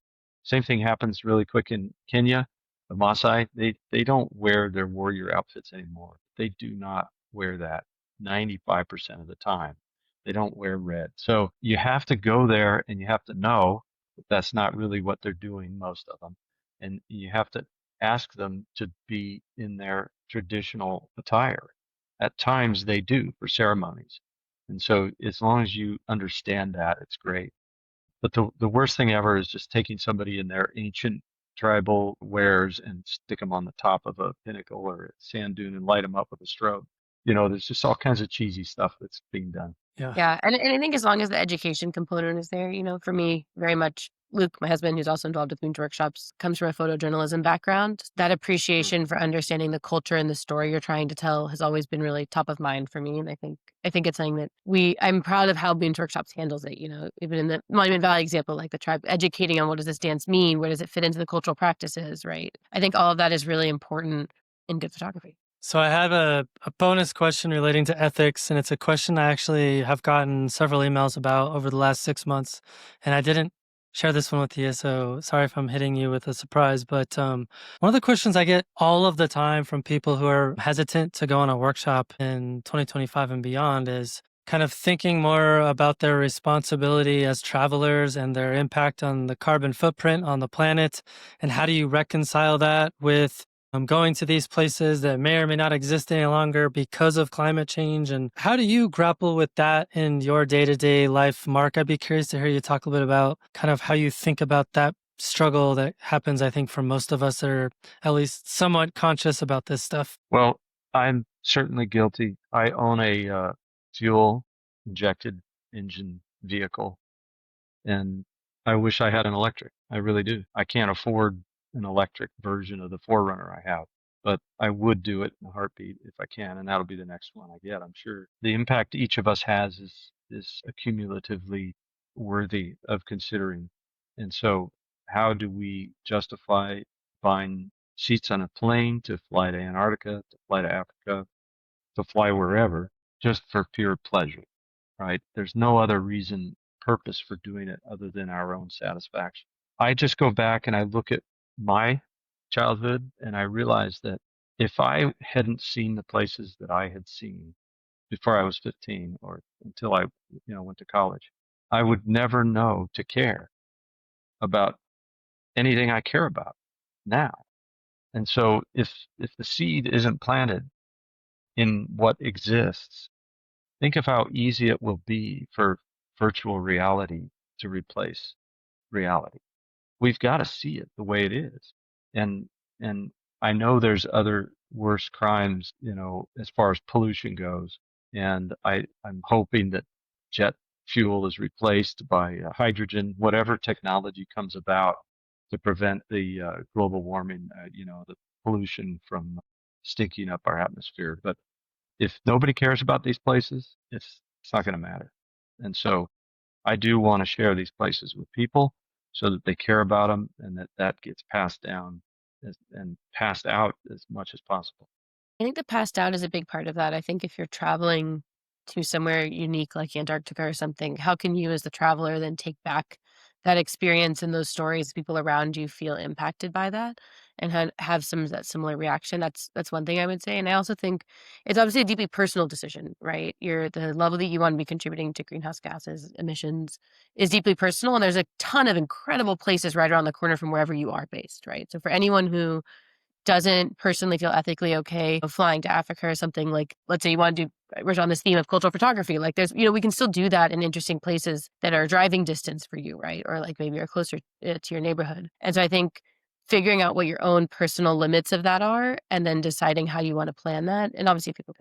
same thing happens really quick in Kenya. The Maasai, they don't wear their warrior outfits anymore. They do not wear that 95% of the time. They don't wear red. So you have to go there and you have to know that that's not really what they're doing, most of them. And you have to ask them to be in their traditional attire. At times they do for ceremonies. And so as long as you understand that, it's great. But the worst thing ever is just taking somebody in their ancient tribal wares and stick them on the top of a pinnacle or a sand dune and light them up with a strobe. There's just all kinds of cheesy stuff that's being done. Yeah. Yeah, and I think as long as the education component is there, for me, very much Luke, my husband, who's also involved with Muench Workshops, comes from a photojournalism background. That Mm. appreciation for understanding the culture and the story you're trying to tell has always been really top of mind for me. And I think it's something that I'm proud of how Muench Workshops handles it. Even in the Monument Valley example, like the tribe educating on what does this dance mean, where does it fit into the cultural practices, right? I think all of that is really important in good photography. So I have a bonus question relating to ethics, and it's a question I actually have gotten several emails about over the last 6 months, and I didn't share this one with you, so sorry if I'm hitting you with a surprise. But one of the questions I get all of the time from people who are hesitant to go on a workshop in 2025 and beyond is kind of thinking more about their responsibility as travelers and their impact on the carbon footprint on the planet, and how do you reconcile that with going to these places that may or may not exist any longer because of climate change. And how do you grapple with that in your day to day life, Marc? I'd be curious to hear you talk a bit about kind of how you think about that struggle that happens, I think, for most of us that are at least somewhat conscious about this stuff. Well, I'm certainly guilty. I own a fuel injected engine vehicle, and I wish I had an electric. I really do. I can't afford an electric version of the Forerunner I have, but I would do it in a heartbeat if I can, and that'll be the next one I get, I'm sure. The impact each of us has is accumulatively worthy of considering. And so how do we justify buying seats on a plane to fly to Antarctica, to fly to Africa, to fly wherever, just for pure pleasure, right? There's no other reason, purpose for doing it other than our own satisfaction. I just go back and I look at my childhood and I realize that if I hadn't seen the places that I had seen before I was 15 or until I, went to college, I would never know to care about anything I care about now. And so if the seed isn't planted in what exists, think of how easy it will be for virtual reality to replace reality. We've got to see it the way it is. And and I know there's other worse crimes, as far as pollution goes. And I'm hoping that jet fuel is replaced by hydrogen, whatever technology comes about to prevent the global warming, the pollution from stinking up our atmosphere. But if nobody cares about these places, it's not going to matter. And so I do want to share these places with people so that they care about them and that gets passed down and passed out as much as possible. I think the passed down is a big part of that. I think if you're traveling to somewhere unique like Antarctica or something, how can you as the traveler then take back that experience and those stories, people around you feel impacted by that and have some of that similar reaction? That's one thing I would say. And I also think it's obviously a deeply personal decision, right? The level that you want to be contributing to greenhouse gases emissions is deeply personal. And there's a ton of incredible places right around the corner from wherever you are based, right? So for anyone who doesn't personally feel ethically okay flying to Africa or something, like, let's say you wanna do we're on this theme of cultural photography, like, we can still do that in interesting places that are driving distance for you, right? Or, like, maybe are closer, to your neighborhood. And so I think figuring out what your own personal limits of that are and then deciding how you wanna plan that, and obviously people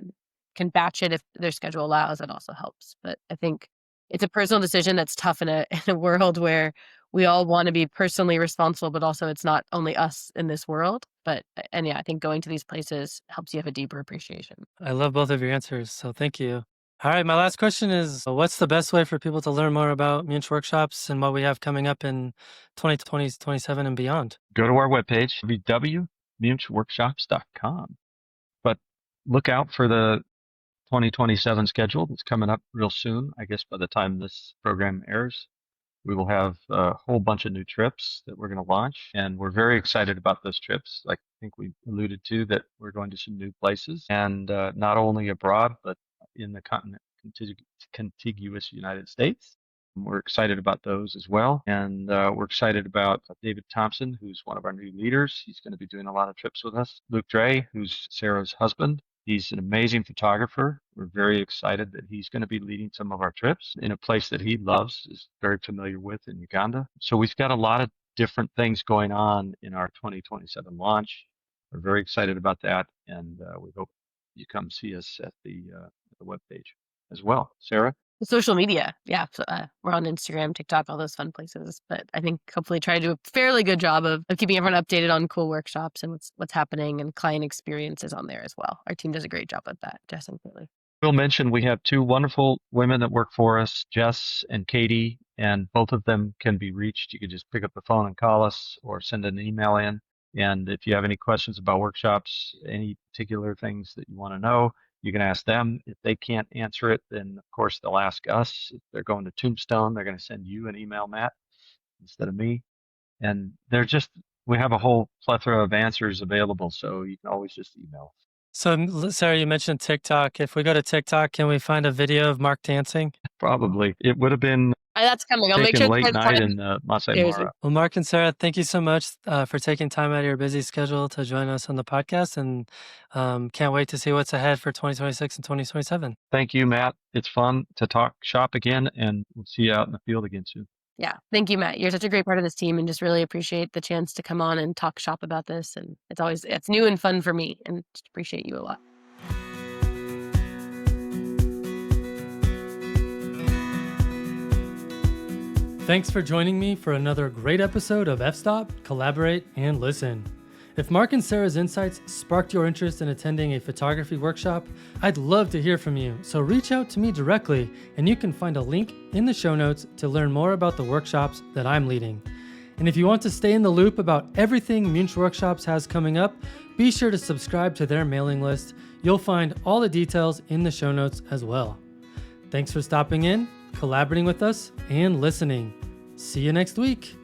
can batch it if their schedule allows, that also helps. But I think it's a personal decision that's tough in a in a world where we all wanna be personally responsible, but also it's not only us in this world. But and yeah, I think going to these places helps you have a deeper appreciation. I love both of your answers, so thank you. All right, my last question is what's the best way for people to learn more about Muench Workshops and what we have coming up in 2020, 27 and beyond? Go to our webpage, www.muenchworkshops.com. But look out for the 2027 schedule that's coming up real soon. I guess by the time this program airs, we will have a whole bunch of new trips that we're going to launch, and we're very excited about those trips. Like I think we alluded to, that we're going to some new places, and not only abroad, but in the contiguous United States. We're excited about those as well, and we're excited about David Thompson, who's one of our new leaders. He's going to be doing a lot of trips with us. Luke Dre, who's Sarah's husband. He's an amazing photographer. We're very excited that he's going to be leading some of our trips in a place that he loves, is very familiar with, in Uganda. So we've got a lot of different things going on in our 2027 launch. We're very excited about that, and we hope you come see us at the webpage as well. Sarah? Social media, yeah, so, we're on Instagram, TikTok, all those fun places, but I think hopefully try to do a fairly good job of keeping everyone updated on cool workshops and what's happening and client experiences on there as well. Our team does a great job at that, Jess and Philly. We'll mention we have two wonderful women that work for us, Jess and Katie, and both of them can be reached. You can just pick up the phone and call us or send an email in. And if you have any questions about workshops, any particular things that you want to know, you can ask them. If they can't answer it, then of course they'll ask us. If they're going to Tombstone, they're going to send you an email, Matt, instead of me. And we have a whole plethora of answers available, so you can always just email. So, Sarah, you mentioned TikTok. If we go to TikTok, can we find a video of Marc dancing? Probably. It would have been That's coming. I'll make taken sure late to night in Masai seriously. Mara. Well, Marc and Sarah, thank you so much for taking time out of your busy schedule to join us on the podcast, and can't wait to see what's ahead for 2026 and 2027. Thank you, Matt. It's fun to talk shop again, and we'll see you out in the field again soon. Yeah. Thank you, Matt. You're such a great part of this team and just really appreciate the chance to come on and talk shop about this. And it's new and fun for me and just appreciate you a lot. Thanks for joining me for another great episode of F-Stop, Collaborate, and Listen. If Marc and Sarah's insights sparked your interest in attending a photography workshop, I'd love to hear from you. So reach out to me directly, and you can find a link in the show notes to learn more about the workshops that I'm leading. And if you want to stay in the loop about everything Muench Workshops has coming up, be sure to subscribe to their mailing list. You'll find all the details in the show notes as well. Thanks for stopping in, collaborating with us, and listening. See you next week.